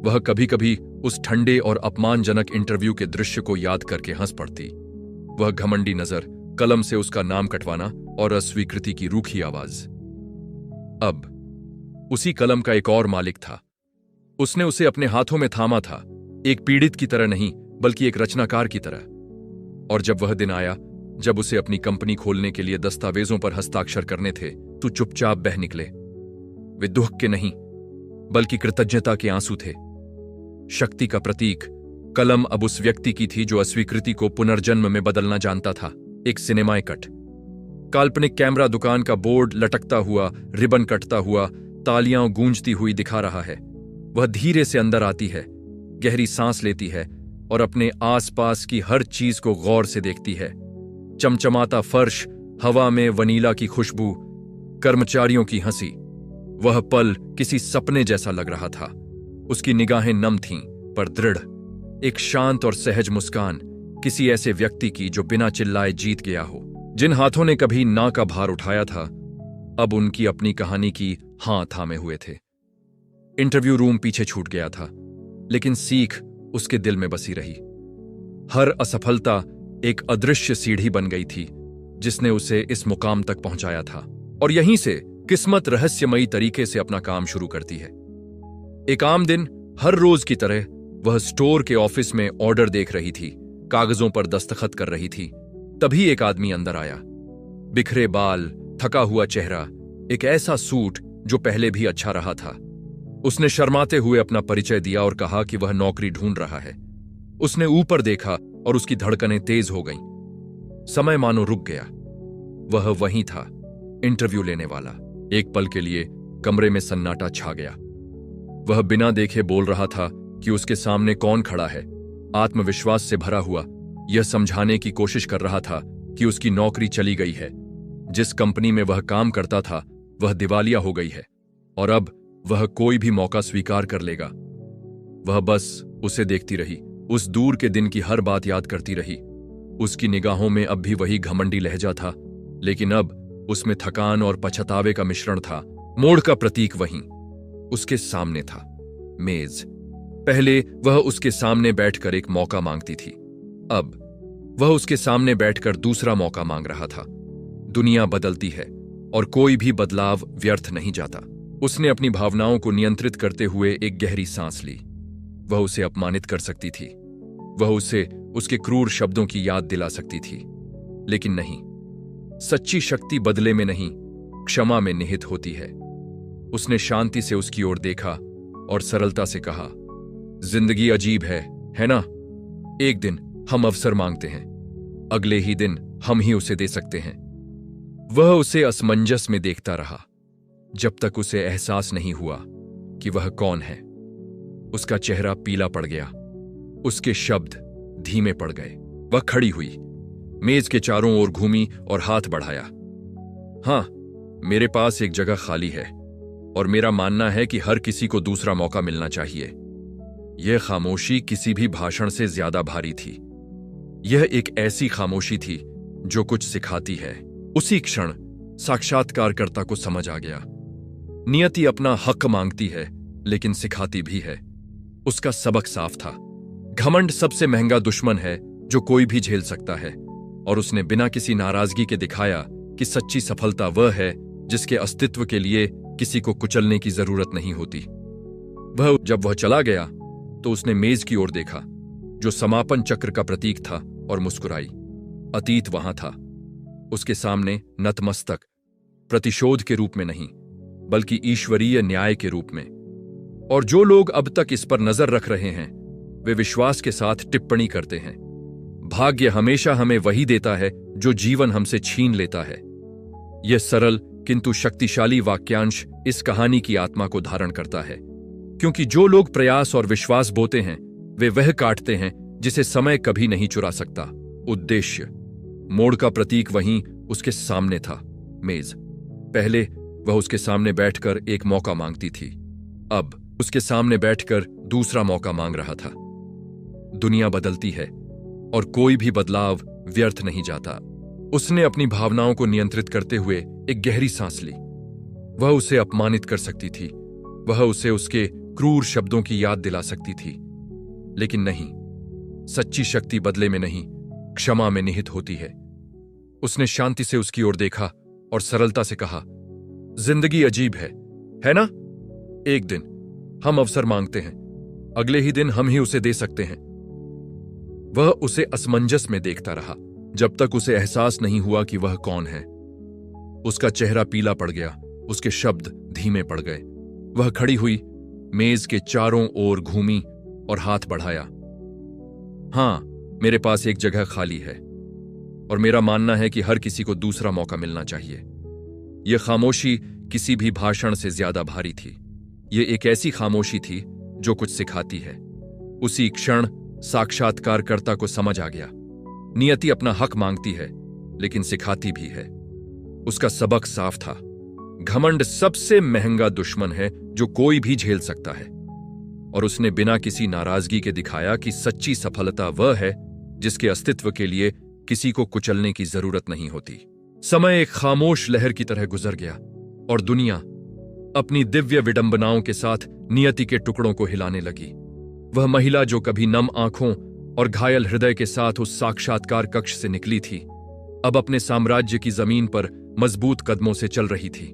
वह कभी कभी उस ठंडे और अपमानजनक इंटरव्यू के दृश्य को याद करके हंस पड़ती। वह घमंडी नजर, कलम से उसका नाम कटवाना और अस्वीकृति की रूखी आवाज। अब उसी कलम का एक और मालिक था। उसने उसे अपने हाथों में थामा था, एक पीड़ित की तरह नहीं बल्कि एक रचनाकार की तरह। और जब वह दिन आया जब उसे अपनी कंपनी खोलने के लिए दस्तावेजों पर हस्ताक्षर करने थे, तो चुपचाप बह निकले। वे दुख के नहीं बल्कि कृतज्ञता के आंसू थे। शक्ति का प्रतीक कलम अब उस व्यक्ति की थी जो अस्वीकृति को पुनर्जन्म में बदलना जानता था। एक सिनेमाई कट, काल्पनिक कैमरा, दुकान का बोर्ड लटकता हुआ, रिबन कटता हुआ, तालियां गूंजती हुई दिखा रहा है। वह धीरे से अंदर आती है, गहरी सांस लेती है और अपने आसपास की हर चीज को गौर से देखती है। चमचमाता फर्श, हवा में वनीला की खुशबू, कर्मचारियों की हंसी। वह पल किसी सपने जैसा लग रहा था। उसकी निगाहें नम थीं पर दृढ़। एक शांत और सहज मुस्कान, किसी ऐसे व्यक्ति की जो बिना चिल्लाए जीत गया हो। जिन हाथों ने कभी ना का भार उठाया था, अब उनकी अपनी कहानी की हां थामे हुए थे। इंटरव्यू रूम पीछे छूट गया था, लेकिन सीख उसके दिल में बसी रही। हर असफलता एक अदृश्य सीढ़ी बन गई थी जिसने उसे इस मुकाम तक पहुंचाया था, और यहीं से किस्मत रहस्यमयी तरीके से अपना काम शुरू करती है। एक आम दिन, हर रोज की तरह, वह स्टोर के ऑफिस में ऑर्डर देख रही थी, कागजों पर दस्तखत कर रही थी। तभी एक आदमी अंदर आया। बिखरे बाल, थका हुआ चेहरा, एक ऐसा सूट जो पहले भी अच्छा रहा था। उसने शर्माते हुए अपना परिचय दिया और कहा कि वह नौकरी ढूंढ रहा है। उसने ऊपर देखा और उसकी धड़कनें तेज हो गईं। समय मानो रुक गया। वह वहीं था, इंटरव्यू लेने वाला। एक पल के लिए कमरे में सन्नाटा छा गया। वह बिना देखे बोल रहा था कि उसके सामने कौन खड़ा है। आत्मविश्वास से भरा हुआ, यह समझाने की कोशिश कर रहा था कि उसकी नौकरी चली गई है। जिस कंपनी में वह काम करता था वह दिवालिया हो गई है, और अब वह कोई भी मौका स्वीकार कर लेगा। वह बस उसे देखती रही, उस दूर के दिन की हर बात याद करती रही। उसकी निगाहों में अब भी वही घमंडी लहजा था, लेकिन अब उसमें थकान और पछतावे का मिश्रण था। मोड़ का प्रतीक वहीं उसके सामने था, मेज। पहले वह उसके सामने बैठकर एक मौका मांगती थी, अब वह उसके सामने बैठकर दूसरा मौका मांग रहा था। दुनिया बदलती है और कोई भी बदलाव व्यर्थ नहीं जाता। उसने अपनी भावनाओं को नियंत्रित करते हुए एक गहरी सांस ली। वह उसे अपमानित कर सकती थी, वह उसे उसके क्रूर शब्दों की याद दिला सकती थी, लेकिन नहीं। सच्ची शक्ति बदले में नहीं, क्षमा में निहित होती है। उसने शांति से उसकी ओर देखा और सरलता से कहा, जिंदगी अजीब है ना? एक दिन हम अवसर मांगते हैं, अगले ही दिन हम ही उसे दे सकते हैं। वह उसे असमंजस में देखता रहा, जब तक उसे एहसास नहीं हुआ कि वह कौन है। उसका चेहरा पीला पड़ गया, उसके शब्द धीमे पड़ गए। वह खड़ी हुई, मेज के चारों ओर घूमी और हाथ बढ़ाया। हां, मेरे पास एक जगह खाली है, और मेरा मानना है कि हर किसी को दूसरा मौका मिलना चाहिए। यह खामोशी किसी भी भाषण से ज्यादा भारी थी। यह एक ऐसी खामोशी थी जो कुछ सिखाती है। उसी क्षण साक्षात्कारकर्ता को समझ आ गया, नियति अपना हक मांगती है लेकिन सिखाती भी है। उसका सबक साफ था, घमंड सबसे महंगा दुश्मन है जो कोई भी झेल सकता है, और उसने बिना किसी नाराजगी के दिखाया कि सच्ची सफलता वह है जिसके अस्तित्व के लिए किसी को कुचलने की जरूरत नहीं होती। जब वह चला गया तो उसने मेज की ओर देखा, जो समापन चक्र का प्रतीक था, और मुस्कुराई। अतीत वहां था, उसके सामने नतमस्तक, प्रतिशोध के रूप में नहीं बल्कि ईश्वरीय न्याय के रूप में। और जो लोग अब तक इस पर नजर रख रहे हैं वे विश्वास के साथ टिप्पणी करते हैं, भाग्य हमेशा हमें वही देता है जो जीवन हमसे छीन लेता है। यह सरल किंतु शक्तिशाली वाक्यांश इस कहानी की आत्मा को धारण करता है, क्योंकि जो लोग प्रयास और विश्वास बोते हैं वे वह काटते हैं जिसे समय कभी नहीं चुरा सकता। उद्देश्य। मोड़ का प्रतीक वहीं उसके सामने था, मेज। पहले वह उसके सामने बैठकर एक मौका मांगती थी, अब उसके सामने बैठकर दूसरा मौका मांग रहा था। दुनिया बदलती है और कोई भी बदलाव व्यर्थ नहीं जाता। उसने अपनी भावनाओं को नियंत्रित करते हुए एक गहरी सांस ली। वह उसे अपमानित कर सकती थी, वह उसे उसके क्रूर शब्दों की याद दिला सकती थी, लेकिन नहीं, सच्ची शक्ति बदले में नहीं, क्षमा में निहित होती है। उसने शांति से उसकी ओर देखा और सरलता से कहा, जिंदगी अजीब है ना? एक दिन हम अवसर मांगते हैं, अगले ही दिन हम ही उसे दे सकते हैं। वह उसे असमंजस में देखता रहा, जब तक उसे एहसास नहीं हुआ कि वह कौन है। उसका चेहरा पीला पड़ गया, उसके शब्द धीमे पड़ गए। वह खड़ी हुई, मेज के चारों ओर घूमी और हाथ बढ़ाया। हां, मेरे पास एक जगह खाली है, और मेरा मानना है कि हर किसी को दूसरा मौका मिलना चाहिए। यह खामोशी किसी भी भाषण से ज्यादा भारी थी। यह एक ऐसी खामोशी थी जो कुछ सिखाती है। उसी क्षण साक्षात्कारकर्ता को समझ आ गया, नियति अपना हक मांगती है लेकिन सिखाती भी है। उसका सबक साफ था, घमंड सबसे महंगा दुश्मन है जो कोई भी झेल सकता है। और उसने बिना किसी नाराजगी के दिखाया कि सच्ची सफलता वह है जिसके अस्तित्व के लिए किसी को कुचलने की जरूरत नहीं होती। समय एक खामोश लहर की तरह गुजर गया और दुनिया अपनी दिव्य विडंबनाओं के साथ नियति के टुकड़ों को हिलाने लगी। वह महिला जो कभी नम आंखों और घायल हृदय के साथ उस साक्षात्कार कक्ष से निकली थी, अब अपने साम्राज्य की जमीन पर मजबूत कदमों से चल रही थी।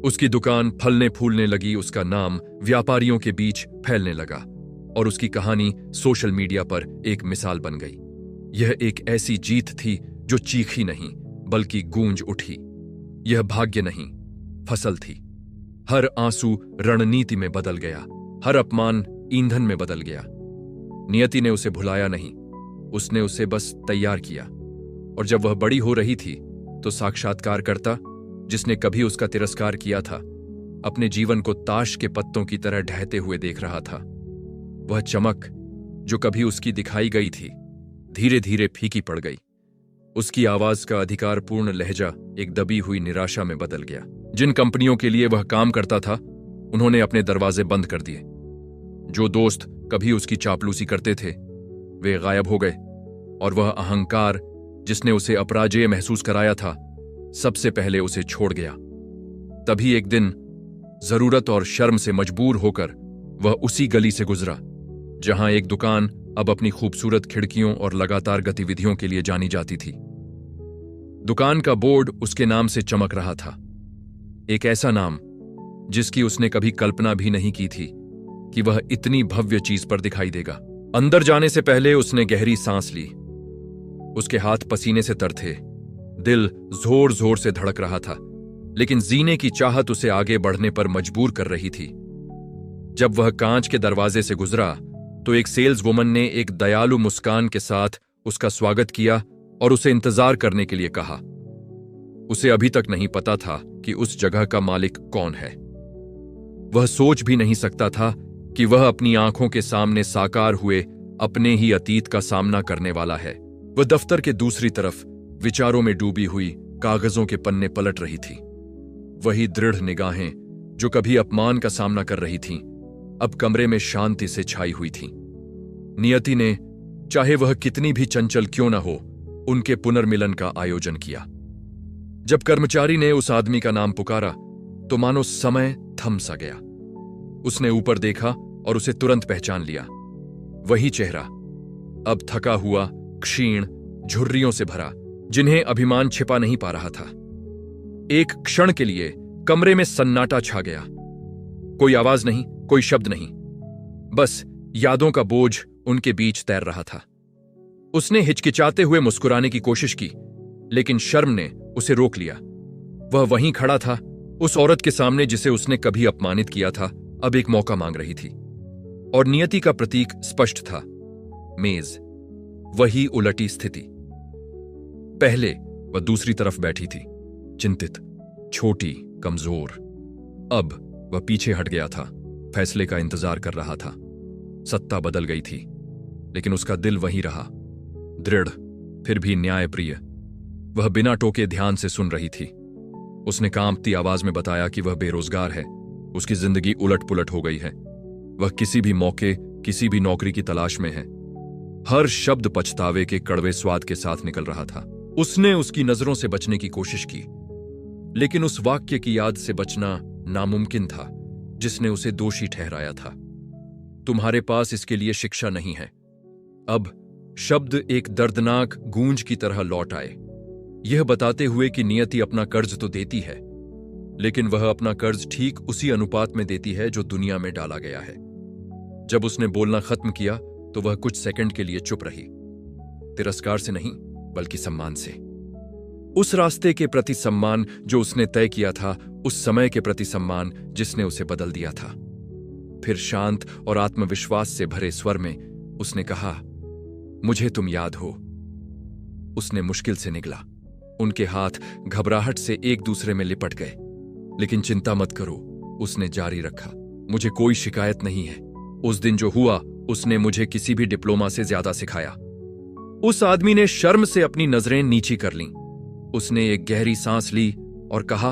उसकी दुकान फलने फूलने लगी, उसका नाम व्यापारियों के बीच फैलने लगा और उसकी कहानी सोशल मीडिया पर एक मिसाल बन गई। यह एक ऐसी जीत थी जो चीखी नहीं बल्कि गूंज उठी। यह भाग्य नहीं, फसल थी। हर आंसू रणनीति में बदल गया, हर अपमान ईंधन में बदल गया। नियति ने उसे भुलाया नहीं, उसने उसे बस तैयार किया। और जब वह बड़ी हो रही थी तो साक्षात्कारकर्ता, जिसने कभी उसका तिरस्कार किया था, अपने जीवन को ताश के पत्तों की तरह ढहते हुए देख रहा था। वह चमक जो कभी उसकी दिखाई गई थी, धीरे धीरे फीकी पड़ गई। उसकी आवाज का अधिकारपूर्ण लहजा एक दबी हुई निराशा में बदल गया। जिन कंपनियों के लिए वह काम करता था, उन्होंने अपने दरवाजे बंद कर दिए। जो दोस्त कभी उसकी चापलूसी करते थे, वे गायब हो गए और वह अहंकार जिसने उसे अपराजेय महसूस कराया था, सबसे पहले उसे छोड़ गया। तभी एक दिन जरूरत और शर्म से मजबूर होकर वह उसी गली से गुजरा जहां एक दुकान अब अपनी खूबसूरत खिड़कियों और लगातार गतिविधियों के लिए जानी जाती थी। दुकान का बोर्ड उसके नाम से चमक रहा था, एक ऐसा नाम जिसकी उसने कभी कल्पना भी नहीं की थी कि वह इतनी भव्य चीज पर दिखाई देगा। अंदर जाने से पहले उसने गहरी सांस ली। उसके हाथ पसीने से तर थे, दिल जोर जोर से धड़क रहा था, लेकिन जीने की चाहत उसे आगे बढ़ने पर मजबूर कर रही थी। जब वह कांच के दरवाजे से गुजरा तो एक सेल्स वुमन ने एक दयालु मुस्कान के साथ उसका स्वागत किया और उसे इंतजार करने के लिए कहा। उसे अभी तक नहीं पता था कि उस जगह का मालिक कौन है। वह सोच भी नहीं सकता था कि वह अपनी आंखों के सामने साकार हुए अपने ही अतीत का सामना करने वाला है। वह दफ्तर के दूसरी तरफ विचारों में डूबी हुई कागजों के पन्ने पलट रही थी। वही दृढ़ निगाहें जो कभी अपमान का सामना कर रही थीं, अब कमरे में शांति से छाई हुई थीं। नियति ने, चाहे वह कितनी भी चंचल क्यों न हो, उनके पुनर्मिलन का आयोजन किया। जब कर्मचारी ने उस आदमी का नाम पुकारा तो मानो समय थम सा गया। उसने ऊपर देखा और उसे तुरंत पहचान लिया। वही चेहरा, अब थका हुआ, क्षीण, झुर्रियों से भरा, जिन्हें अभिमान छिपा नहीं पा रहा था। एक क्षण के लिए कमरे में सन्नाटा छा गया। कोई आवाज नहीं, कोई शब्द नहीं, बस यादों का बोझ उनके बीच तैर रहा था। उसने हिचकिचाते हुए मुस्कुराने की कोशिश की, लेकिन शर्म ने उसे रोक लिया। वह वहीं खड़ा था, उस औरत के सामने जिसे उसने कभी अपमानित किया था, अब एक मौका मांग रही थी। और नियति का प्रतीक स्पष्ट था, मेज, वही उलटी स्थिति। पहले वह दूसरी तरफ बैठी थी, चिंतित, छोटी, कमजोर। अब वह पीछे हट गया था, फैसले का इंतजार कर रहा था। सत्ता बदल गई थी, लेकिन उसका दिल वहीं रहा, दृढ़, फिर भी न्यायप्रिय। वह बिना टोके ध्यान से सुन रही थी। उसने कांपती आवाज में बताया कि वह बेरोजगार है, उसकी जिंदगी उलट पुलट हो गई है, वह किसी भी मौके, किसी भी नौकरी की तलाश में है। हर शब्द पछतावे के कड़वे स्वाद के साथ निकल रहा था। उसने उसकी नजरों से बचने की कोशिश की, लेकिन उस वाक्य की याद से बचना नामुमकिन था जिसने उसे दोषी ठहराया था। तुम्हारे पास इसके लिए शिक्षा नहीं है। अब शब्द एक दर्दनाक गूंज की तरह लौट आए, यह बताते हुए कि नियति अपना कर्ज तो देती है, लेकिन वह अपना कर्ज ठीक उसी अनुपात में देती है जो दुनिया में डाला गया है। जब उसने बोलना खत्म किया तो वह कुछ सेकंड के लिए चुप रही, तिरस्कार से नहीं बल्कि सम्मान से। उस रास्ते के प्रति सम्मान जो उसने तय किया था, उस समय के प्रति सम्मान जिसने उसे बदल दिया था। फिर शांत और आत्मविश्वास से भरे स्वर में उसने कहा, मुझे तुम याद हो। उसने मुश्किल से निगला। उनके हाथ घबराहट से एक दूसरे में लिपट गए। लेकिन चिंता मत करो, उसने जारी रखा, मुझे कोई शिकायत नहीं है। उस दिन जो हुआ उसने मुझे किसी भी डिप्लोमा से ज्यादा सिखाया। उस आदमी ने शर्म से अपनी नजरें नीची कर लीं। उसने एक गहरी सांस ली और कहा,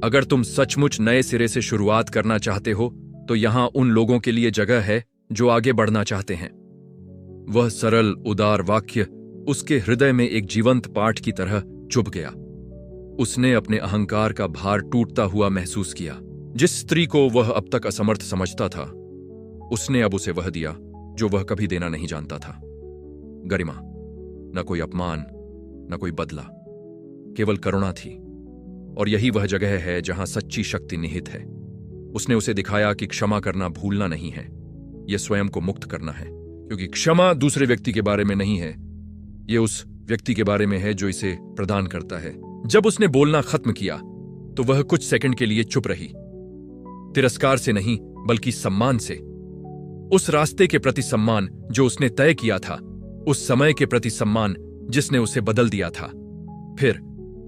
अगर तुम सचमुच नए सिरे से शुरुआत करना चाहते हो तो यहां उन लोगों के लिए जगह है जो आगे बढ़ना चाहते हैं। वह सरल उदार वाक्य उसके हृदय में एक जीवंत पाठ की तरह चुभ गया। उसने अपने अहंकार का भार टूटता हुआ महसूस किया। जिस स्त्री को वह अब तक असमर्थ समझता था, उसने अब उसे वह दिया जो वह कभी देना नहीं जानता था। गरिमा, न कोई अपमान, न कोई बदला, केवल करुणा थी। और यही वह जगह है जहां सच्ची शक्ति निहित है। उसने उसे दिखाया कि क्षमा करना भूलना नहीं है, यह स्वयं को मुक्त करना है। क्योंकि क्षमा दूसरे व्यक्ति के बारे में नहीं है, यह उस व्यक्ति के बारे में है जो इसे प्रदान करता है। जब उसने बोलना खत्म किया तो वह कुछ सेकंड के लिए चुप रही, तिरस्कार से नहीं बल्कि सम्मान से। उस रास्ते के प्रति सम्मान जो उसने तय किया था, उस समय के प्रति सम्मान जिसने उसे बदल दिया था। फिर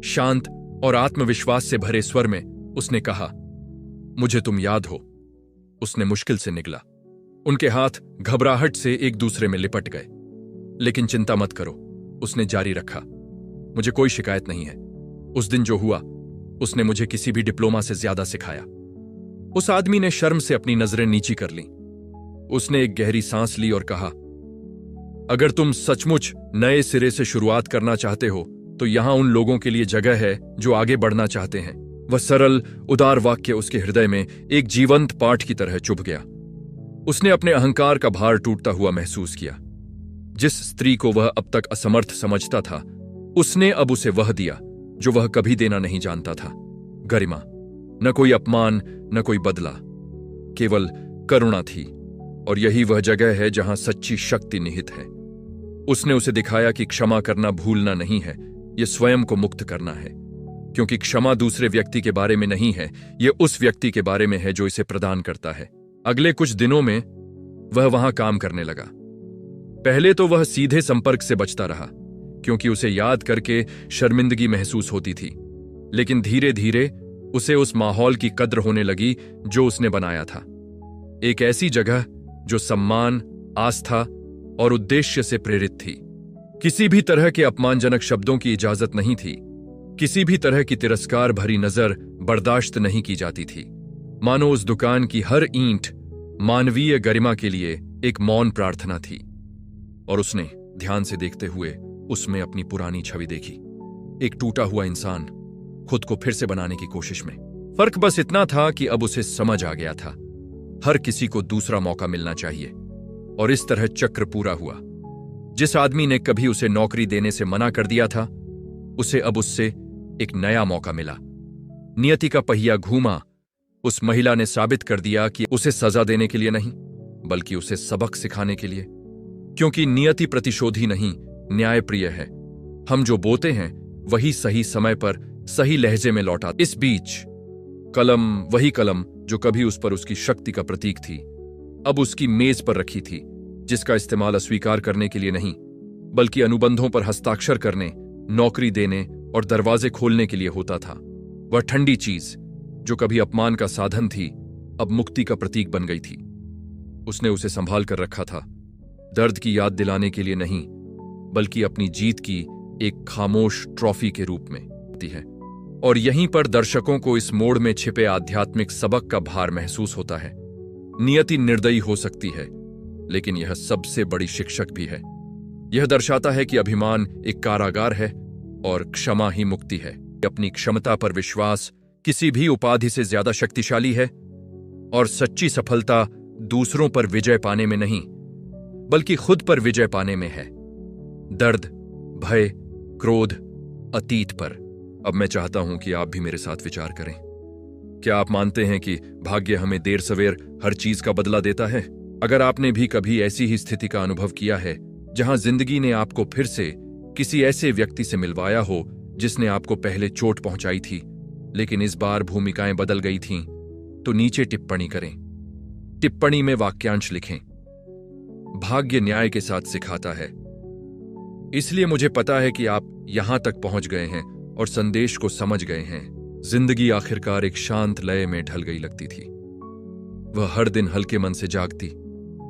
शांत और आत्मविश्वास से भरे स्वर में उसने कहा, मुझे तुम याद हो। उसने मुश्किल से निगला। उनके हाथ घबराहट से एक दूसरे में लिपट गए। लेकिन चिंता मत करो, उसने जारी रखा, मुझे कोई शिकायत नहीं है। उस दिन जो हुआ उसने मुझे किसी भी डिप्लोमा से ज्यादा सिखाया। उस आदमी ने शर्म से अपनी नजरें नीची कर लीं। उसने एक गहरी सांस ली और कहा, अगर तुम सचमुच नए सिरे से शुरुआत करना चाहते हो तो यहां उन लोगों के लिए जगह है जो आगे बढ़ना चाहते हैं। वह सरल उदार वाक्य उसके हृदय में एक जीवंत पाठ की तरह चुभ गया। उसने अपने अहंकार का भार टूटता हुआ महसूस किया। जिस स्त्री को वह अब तक असमर्थ समझता था, उसने अब उसे वह दिया जो वह कभी देना नहीं जानता था। गरिमा, न कोई अपमान, न कोई बदला, केवल करुणा थी। और यही वह जगह है जहां सच्ची शक्ति निहित है। उसने उसे दिखाया कि क्षमा करना भूलना नहीं है, यह स्वयं को मुक्त करना है। क्योंकि क्षमा दूसरे व्यक्ति के बारे में नहीं है, यह उस व्यक्ति के बारे में है जो इसे प्रदान करता है। अगले कुछ दिनों में वह वहां काम करने लगा। पहले तो वह सीधे संपर्क से बचता रहा, क्योंकि उसे याद करके शर्मिंदगी महसूस होती थी। लेकिन धीरे धीरे उसे उस माहौल की कद्र होने लगी जो उसने बनाया था। एक ऐसी जगह जो सम्मान, आस्था और उद्देश्य से प्रेरित थी। किसी भी तरह के अपमानजनक शब्दों की इजाजत नहीं थी। किसी भी तरह की तिरस्कार भरी नजर बर्दाश्त नहीं की जाती थी। मानो उस दुकान की हर ईंट मानवीय गरिमा के लिए एक मौन प्रार्थना थी। और उसने ध्यान से देखते हुए उसमें अपनी पुरानी छवि देखी। एक टूटा हुआ इंसान खुद को फिर से बनाने की कोशिश में। फर्क बस इतना था कि अब उसे समझ आ गया था, हर किसी को दूसरा मौका मिलना चाहिए। और इस तरह चक्र पूरा हुआ। जिस आदमी ने कभी उसे नौकरी देने से मना कर दिया था, उसे अब उससे एक नया मौका मिला। नियति का पहिया घूमा। उस महिला ने साबित कर दिया कि उसे सजा देने के लिए नहीं, बल्कि उसे सबक सिखाने के लिए। क्योंकि नियति प्रतिशोधी नहीं, न्यायप्रिय है। हम जो बोते हैं वही सही समय पर सही लहजे में लौटा। इस बीच कलम, वही कलम जो कभी उस पर उसकी शक्ति का प्रतीक थी, अब उसकी मेज पर रखी थी, जिसका इस्तेमाल अस्वीकार करने के लिए नहीं, बल्कि अनुबंधों पर हस्ताक्षर करने, नौकरी देने और दरवाजे खोलने के लिए होता था। वह ठंडी चीज जो कभी अपमान का साधन थी, अब मुक्ति का प्रतीक बन गई थी। उसने उसे संभाल कर रखा था, दर्द की याद दिलाने के लिए नहीं, बल्कि अपनी जीत की एक खामोश ट्रॉफी के रूप में है। और यहीं पर दर्शकों को इस मोड़ में छिपे आध्यात्मिक सबक का भार महसूस होता है। नियति निर्दयी हो सकती है, लेकिन यह सबसे बड़ी शिक्षक भी है। यह दर्शाता है कि अभिमान एक कारागार है और क्षमा ही मुक्ति है। अपनी क्षमता पर विश्वास किसी भी उपाधि से ज्यादा शक्तिशाली है। और सच्ची सफलता दूसरों पर विजय पाने में नहीं, बल्कि खुद पर विजय पाने में है। दर्द, भय, क्रोध, अतीत पर। अब मैं चाहता हूं कि आप भी मेरे साथ विचार करें। क्या आप मानते हैं कि भाग्य हमें देर सवेर हर चीज का बदला देता है? अगर आपने भी कभी ऐसी ही स्थिति का अनुभव किया है, जहां जिंदगी ने आपको फिर से किसी ऐसे व्यक्ति से मिलवाया हो जिसने आपको पहले चोट पहुंचाई थी, लेकिन इस बार भूमिकाएं बदल गई थीं, तो नीचे टिप्पणी करें। टिप्पणी में वाक्यांश लिखें, भाग्य न्याय के साथ सिखाता है। इसलिए मुझे पता है कि आप यहां तक पहुंच गए हैं और संदेश को समझ गए हैं। जिंदगी आखिरकार एक शांत लय में ढल गई लगती थी। वह हर दिन हल्के मन से जागती,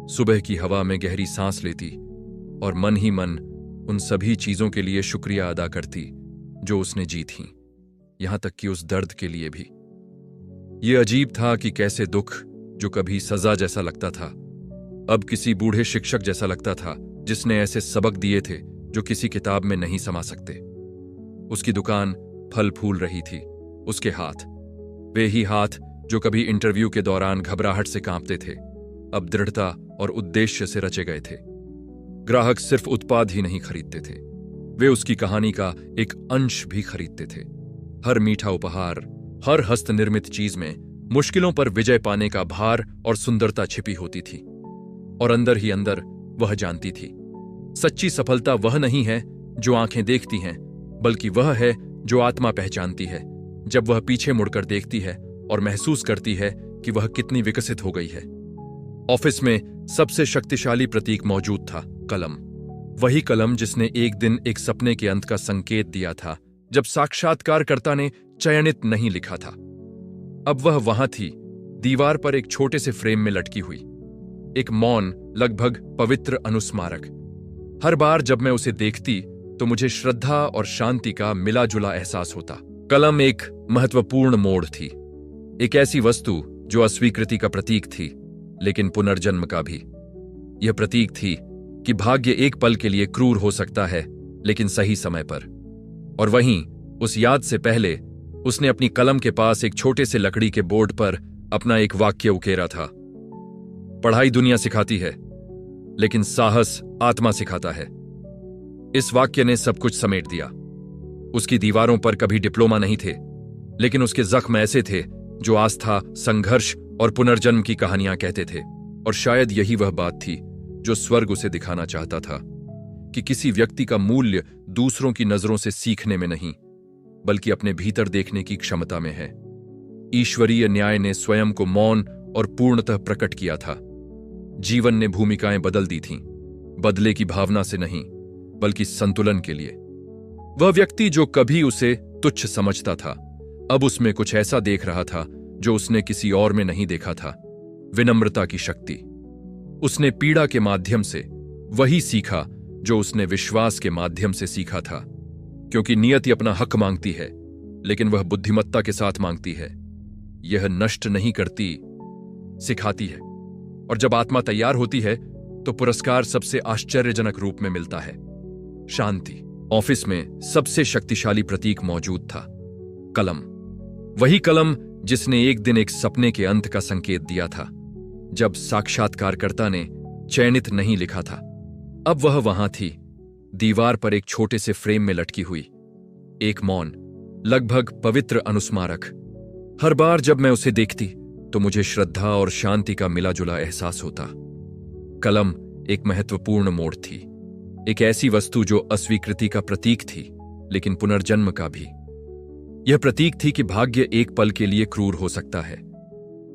सुबह की हवा में गहरी सांस लेती और मन ही मन उन सभी चीजों के लिए शुक्रिया अदा करती जो उसने जी थीं, यहां तक कि उस दर्द के लिए भी। ये अजीब था कि कैसे दुख, जो कभी सजा जैसा लगता था, अब किसी बूढ़े शिक्षक जैसा लगता था जिसने ऐसे सबक दिए थे जो किसी किताब में नहीं समा सकते। उसकी दुकान फल फूल रही थी, उसके हाथ, वे ही हाथ जो कभी इंटरव्यू के दौरान घबराहट से कांपते थे, अब दृढ़ता और उद्देश्य से रचे गए थे। ग्राहक सिर्फ उत्पाद ही नहीं खरीदते थे, वे उसकी कहानी का एक अंश भी खरीदते थे। हर मीठा उपहार, हर हस्तनिर्मित चीज में मुश्किलों पर विजय पाने का भार और सुंदरता छिपी होती थी। और अंदर ही अंदर वह जानती थी, सच्ची सफलता वह नहीं है जो आंखें देखती हैं, बल्कि वह है जो आत्मा पहचानती है जब वह पीछे मुड़कर देखती है और महसूस करती है कि वह कितनी विकसित हो गई है। ऑफिस में सबसे शक्तिशाली प्रतीक मौजूद था, कलम। वही कलम जिसने एक दिन एक सपने के अंत का संकेत दिया था जब साक्षात्कारकर्ता ने चयनित नहीं लिखा था। अब वह वहां थी, दीवार पर एक छोटे से फ्रेम में लटकी हुई, एक मौन, लगभग पवित्र अनुस्मारक। हर बार जब मैं उसे देखती तो मुझे श्रद्धा और शांति का मिला जुला एहसास होता। कलम एक महत्वपूर्ण मोड़ थी, एक ऐसी वस्तु जो अस्वीकृति का प्रतीक थी, लेकिन पुनर्जन्म का भी। यह प्रतीक थी कि भाग्य एक पल के लिए क्रूर हो सकता है, लेकिन सही समय पर। और वहीं उस याद से पहले उसने अपनी कलम के पास एक छोटे से लकड़ी के बोर्ड पर अपना एक वाक्य उकेरा था, पढ़ाई दुनिया सिखाती है, लेकिन साहस आत्मा सिखाता है। इस वाक्य ने सब कुछ समेट दिया। उसकी दीवारों पर कभी डिप्लोमा नहीं थे, लेकिन उसके जख्म ऐसे थे जो आस्था, संघर्ष और पुनर्जन्म की कहानियां कहते थे। और शायद यही वह बात थी जो स्वर्ग उसे दिखाना चाहता था, कि किसी व्यक्ति का मूल्य दूसरों की नजरों से सीखने में नहीं, बल्कि अपने भीतर देखने की क्षमता में है। ईश्वरीय न्याय ने स्वयं को मौन और पूर्णतः प्रकट किया था। जीवन ने भूमिकाएं बदल दी थीं, बदले की भावना से नहीं, बल्कि संतुलन के लिए। वह व्यक्ति जो कभी उसे तुच्छ समझता था, अब उसमें कुछ ऐसा देख रहा था जो उसने किसी और में नहीं देखा था, विनम्रता की शक्ति। उसने पीड़ा के माध्यम से वही सीखा जो उसने विश्वास के माध्यम से सीखा था, क्योंकि नियति अपना हक मांगती है, लेकिन वह बुद्धिमत्ता के साथ मांगती है। यह नष्ट नहीं करती, सिखाती है। और जब आत्मा तैयार होती है तो पुरस्कार सबसे आश्चर्यजनक रूप में मिलता है, शांति। ऑफिस में सबसे शक्तिशाली प्रतीक मौजूद था, कलम। वही कलम जिसने एक दिन एक सपने के अंत का संकेत दिया था जब साक्षात्कारकर्ता ने चयनित नहीं लिखा था। अब वह वहां थी, दीवार पर एक छोटे से फ्रेम में लटकी हुई, एक मौन, लगभग पवित्र अनुस्मारक। हर बार जब मैं उसे देखती तो मुझे श्रद्धा और शांति का मिला जुला एहसास होता। कलम एक महत्वपूर्ण मोड़ थी, एक ऐसी वस्तु जो अस्वीकृति का प्रतीक थी, लेकिन पुनर्जन्म का भी। यह प्रतीक थी कि भाग्य एक पल के लिए क्रूर हो सकता है,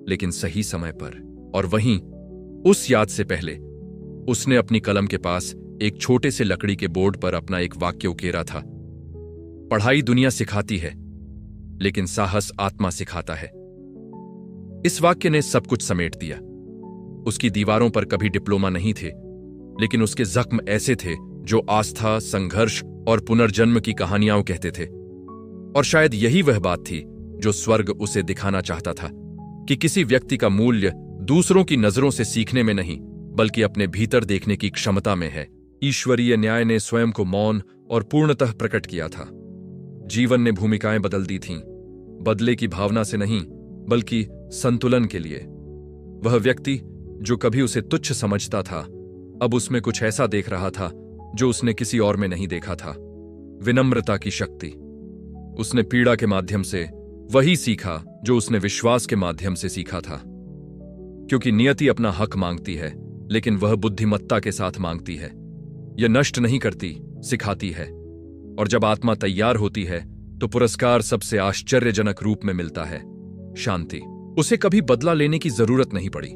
लेकिन सही समय पर। और वहीं उस याद से पहले उसने अपनी कलम के पास एक छोटे से लकड़ी के बोर्ड पर अपना एक वाक्य उकेरा था, पढ़ाई दुनिया सिखाती है, लेकिन साहस आत्मा सिखाता है। इस वाक्य ने सब कुछ समेट दिया। उसकी दीवारों पर कभी डिप्लोमा नहीं थे, लेकिन उसके जख्म ऐसे थे जो आस्था, संघर्ष और पुनर्जन्म की कहानियां कहते थे। और शायद यही वह बात थी जो स्वर्ग उसे दिखाना चाहता था, कि किसी व्यक्ति का मूल्य दूसरों की नजरों से सीखने में नहीं, बल्कि अपने भीतर देखने की क्षमता में है। ईश्वरीय न्याय ने स्वयं को मौन और पूर्णतः प्रकट किया था। जीवन ने भूमिकाएं बदल दी थीं, बदले की भावना से नहीं, बल्कि संतुलन के लिए। वह व्यक्ति जो कभी उसे तुच्छ समझता था, अब उसमें कुछ ऐसा देख रहा था जो उसने किसी और में नहीं देखा था, विनम्रता की शक्ति। उसने पीड़ा के माध्यम से वही सीखा जो उसने विश्वास के माध्यम से सीखा था, क्योंकि नियति अपना हक मांगती है, लेकिन वह बुद्धिमत्ता के साथ मांगती है। यह नष्ट नहीं करती, सिखाती है। और जब आत्मा तैयार होती है तो पुरस्कार सबसे आश्चर्यजनक रूप में मिलता है, शांति। उसे कभी बदला लेने की जरूरत नहीं पड़ी।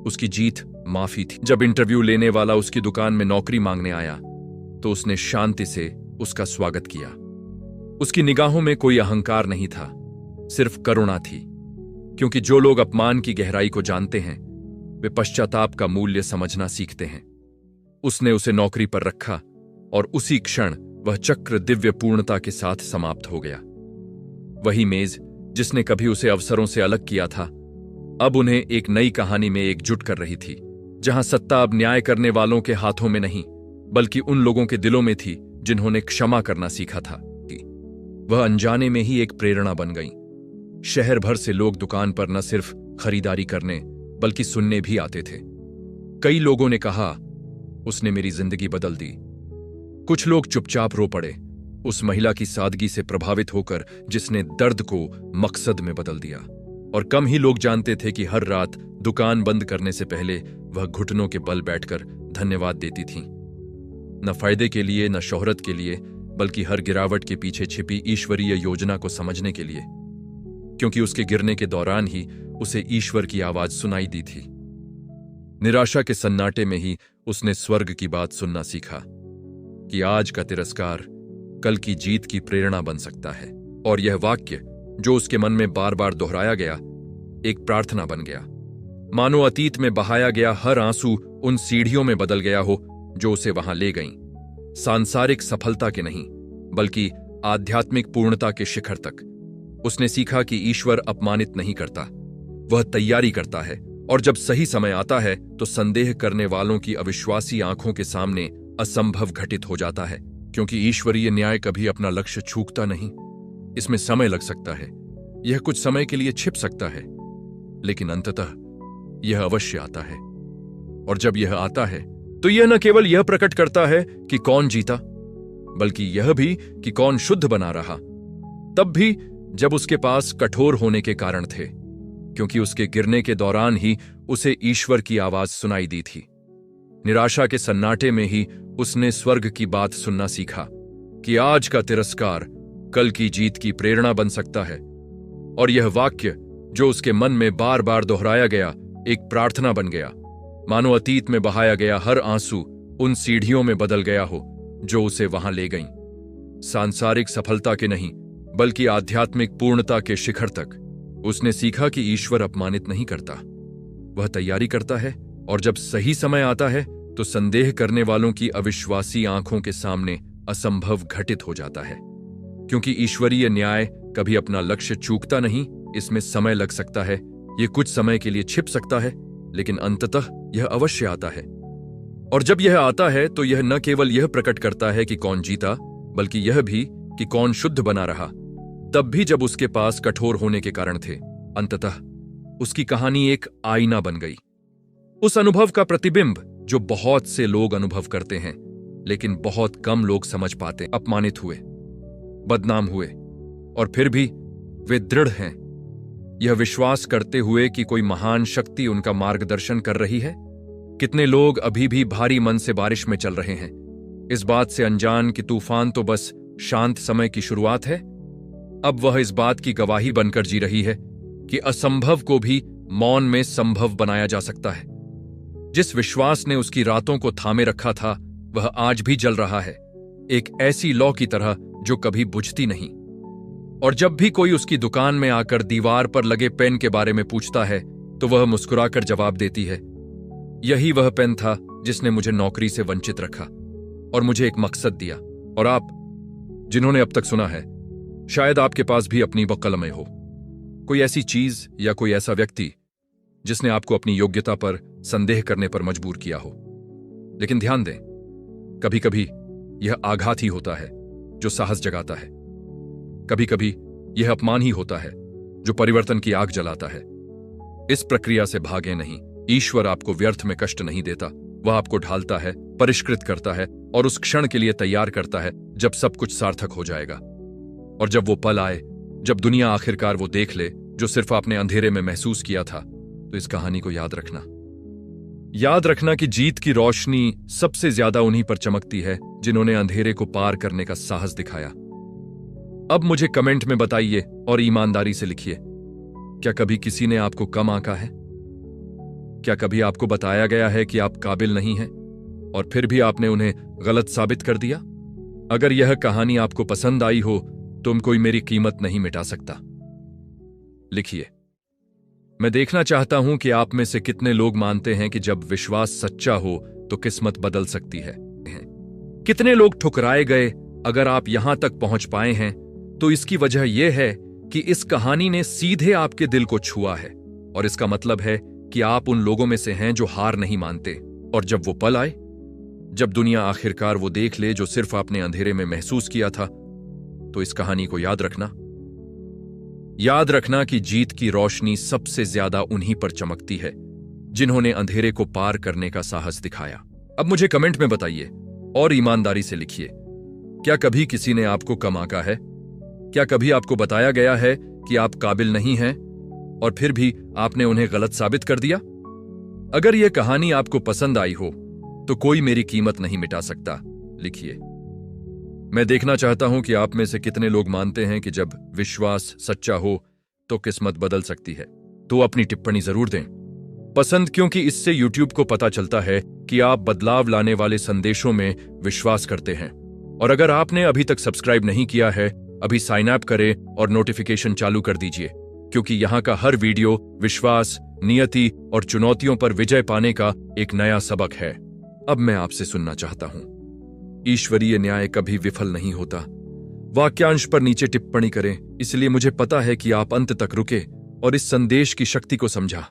उसकी जीत माफी थी। जब इंटरव्यू लेने वाला उसकी दुकान में नौकरी मांगने आया तो उसने शांति से उसका स्वागत किया। उसकी निगाहों में कोई अहंकार नहीं था, सिर्फ करुणा थी, क्योंकि जो लोग अपमान की गहराई को जानते हैं वे पश्चाताप का मूल्य समझना सीखते हैं। उसने उसे नौकरी पर रखा और उसी क्षण वह चक्र दिव्य पूर्णता के साथ समाप्त हो गया। वही मेज जिसने कभी उसे अवसरों से अलग किया था, अब उन्हें एक नई कहानी में एकजुट कर रही थी, जहां सत्ता अब न्याय करने वालों के हाथों में नहीं, बल्कि उन लोगों के दिलों में थी जिन्होंने क्षमा करना सीखा था। वह अनजाने में ही एक प्रेरणा बन गई। शहर भर से लोग दुकान पर न सिर्फ खरीदारी करने बल्कि सुनने भी आते थे। कई लोगों ने कहा, उसने मेरी जिंदगी बदल दी। कुछ लोग चुपचाप रो पड़े, उस महिला की सादगी से प्रभावित होकर जिसने दर्द को मकसद में बदल दिया। और कम ही लोग जानते थे कि हर रात दुकान बंद करने से पहले वह घुटनों के बल बैठकर धन्यवाद देती थीं। न फायदे के लिए, न शोहरत के लिए, बल्कि हर गिरावट के पीछे छिपी ईश्वरीय योजना को समझने के लिए, क्योंकि उसके गिरने के दौरान ही उसे ईश्वर की आवाज सुनाई दी थी। निराशा के सन्नाटे में ही उसने स्वर्ग की बात सुनना सीखा कि आज का तिरस्कार कल की जीत की प्रेरणा बन सकता है। और यह वाक्य जो उसके मन में बार बार दोहराया गया, एक प्रार्थना बन गया। मानो अतीत में बहाया गया हर आंसू उन सीढ़ियों में बदल गया हो जो उसे वहां ले गईं, सांसारिक सफलता के नहीं बल्कि आध्यात्मिक पूर्णता के शिखर तक। उसने सीखा कि ईश्वर अपमानित नहीं करता, वह तैयारी करता है, और जब सही समय आता है तो संदेह करने वालों की अविश्वासी आंखों के सामने असंभव घटित हो जाता है, क्योंकि ईश्वरीय न्याय कभी अपना लक्ष्य चूकता नहीं। इसमें समय लग सकता है, यह कुछ समय के लिए छिप सकता है, लेकिन अंततः यह अवश्य आता है। और जब यह आता है तो यह न केवल यह प्रकट करता है कि कौन जीता, बल्कि यह भी कि कौन शुद्ध बना रहा, तब भी जब उसके पास कठोर होने के कारण थे, क्योंकि उसके गिरने के दौरान ही उसे ईश्वर की आवाज सुनाई दी थी। निराशा के सन्नाटे में ही उसने स्वर्ग की बात सुनना सीखा कि आज का तिरस्कार कल की जीत की प्रेरणा बन सकता है। और यह वाक्य जो उसके मन में बार बार दोहराया गया, एक प्रार्थना बन गया। मानो अतीत में बहाया गया हर आंसू उन सीढ़ियों में बदल गया हो जो उसे वहां ले गईं, सांसारिक सफलता के नहीं बल्कि आध्यात्मिक पूर्णता के शिखर तक। उसने सीखा कि ईश्वर अपमानित नहीं करता, वह तैयारी करता है, और जब सही समय आता है तो संदेह करने वालों की अविश्वासी आंखों के सामने असंभव घटित हो जाता है, क्योंकि ईश्वरीय न्याय कभी अपना लक्ष्य चूकता नहीं। इसमें समय लग सकता है, यह कुछ समय के लिए छिप सकता है, लेकिन अंततः यह अवश्य आता है। और जब यह आता है तो यह न केवल यह प्रकट करता है कि कौन जीता, बल्कि यह भी कि कौन शुद्ध बना रहा, तब भी जब उसके पास कठोर होने के कारण थे। अंततः उसकी कहानी एक आईना बन गई, उस अनुभव का प्रतिबिंब जो बहुत से लोग अनुभव करते हैं, लेकिन बहुत कम लोग समझ पाते। अपमानित हुए, बदनाम हुए, और फिर भी वे दृढ़ हैं, यह विश्वास करते हुए कि कोई महान शक्ति उनका मार्गदर्शन कर रही है। कितने लोग अभी भी भारी मन से बारिश में चल रहे हैं, इस बात से अनजान कि तूफान तो बस शांत समय की शुरुआत है। अब वह इस बात की गवाही बनकर जी रही है कि असंभव को भी मौन में संभव बनाया जा सकता है। जिस विश्वास ने उसकी रातों को थामे रखा था, वह आज भी जल रहा है, एक ऐसी लौ की तरह जो कभी बुझती नहीं। और जब भी कोई उसकी दुकान में आकर दीवार पर लगे पेन के बारे में पूछता है तो वह मुस्कुराकर जवाब देती है, यही वह पेन था जिसने मुझे नौकरी से वंचित रखा और मुझे एक मकसद दिया। और आप जिन्होंने अब तक सुना है, शायद आपके पास भी अपनी वह कलमें हो, कोई ऐसी चीज या कोई ऐसा व्यक्ति जिसने आपको अपनी योग्यता पर संदेह करने पर मजबूर किया हो। लेकिन ध्यान दें, कभी कभी यह आघात ही होता है जो साहस जगाता है, कभी कभी यह अपमान ही होता है जो परिवर्तन की आग जलाता है। इस प्रक्रिया से भागे नहीं, ईश्वर आपको व्यर्थ में कष्ट नहीं देता, वह आपको ढालता है, परिष्कृत करता है और उस क्षण के लिए तैयार करता है जब सब कुछ सार्थक हो जाएगा। और जब वो पल आए, जब दुनिया आखिरकार वो देख ले जो सिर्फ आपने अंधेरे में महसूस किया था, तो इस कहानी को याद रखना कि जीत की रोशनी सबसे ज्यादा उन्हीं पर चमकती है जिन्होंने अंधेरे को पार करने का साहस दिखाया। अब मुझे कमेंट में बताइए और ईमानदारी से लिखिए, क्या कभी किसी ने आपको कम आंका है? क्या कभी आपको बताया गया है कि आप काबिल नहीं हैं और फिर भी आपने उन्हें गलत साबित कर दिया? अगर यह कहानी आपको पसंद आई हो, तुम कोई मेरी कीमत नहीं मिटा सकता। लिखिए। मैं देखना चाहता हूं कि आप में से कितने लोग मानते हैं कि जब विश्वास सच्चा हो तो किस्मत बदल सकती है। कितने लोग ठुकराए गए? अगर आप यहां तक पहुंच पाए हैं तो इसकी वजह यह है कि इस कहानी ने सीधे आपके दिल को छुआ है, और इसका मतलब है कि आप उन लोगों में से हैं जो हार नहीं मानते। और जब वो पल आए, जब दुनिया आखिरकार वो देख ले जो सिर्फ आपने अंधेरे में महसूस किया था, तो इस कहानी को याद रखना कि जीत की रोशनी सबसे ज्यादा उन्हीं पर चमकती है जिन्होंने अंधेरे को पार करने का साहस दिखाया। अब मुझे कमेंट में बताइए और ईमानदारी से लिखिए, क्या कभी किसी ने आपको कम आंका है? क्या कभी आपको बताया गया है कि आप काबिल नहीं हैं और फिर भी आपने उन्हें गलत साबित कर दिया? अगर यह कहानी आपको पसंद आई हो तो कोई मेरी कीमत नहीं मिटा सकता, लिखिए। मैं देखना चाहता हूं कि आप में से कितने लोग मानते हैं कि जब विश्वास सच्चा हो तो किस्मत बदल सकती है। तो अपनी टिप्पणी जरूर दें पसंद, क्योंकि इससे YouTube को पता चलता है कि आप बदलाव लाने वाले संदेशों में विश्वास करते हैं। और अगर आपने अभी तक सब्सक्राइब नहीं किया है, अभी साइन अप करें और नोटिफिकेशन चालू कर दीजिए, क्योंकि यहां का हर वीडियो विश्वास, नियति और चुनौतियों पर विजय पाने का एक नया सबक है। अब मैं आपसे सुनना चाहता हूं, ईश्वरीय न्याय कभी विफल नहीं होता। वाक्यांश पर नीचे टिप्पणी करें, इसलिए मुझे पता है कि आप अंत तक रुके और इस संदेश की शक्ति को समझा।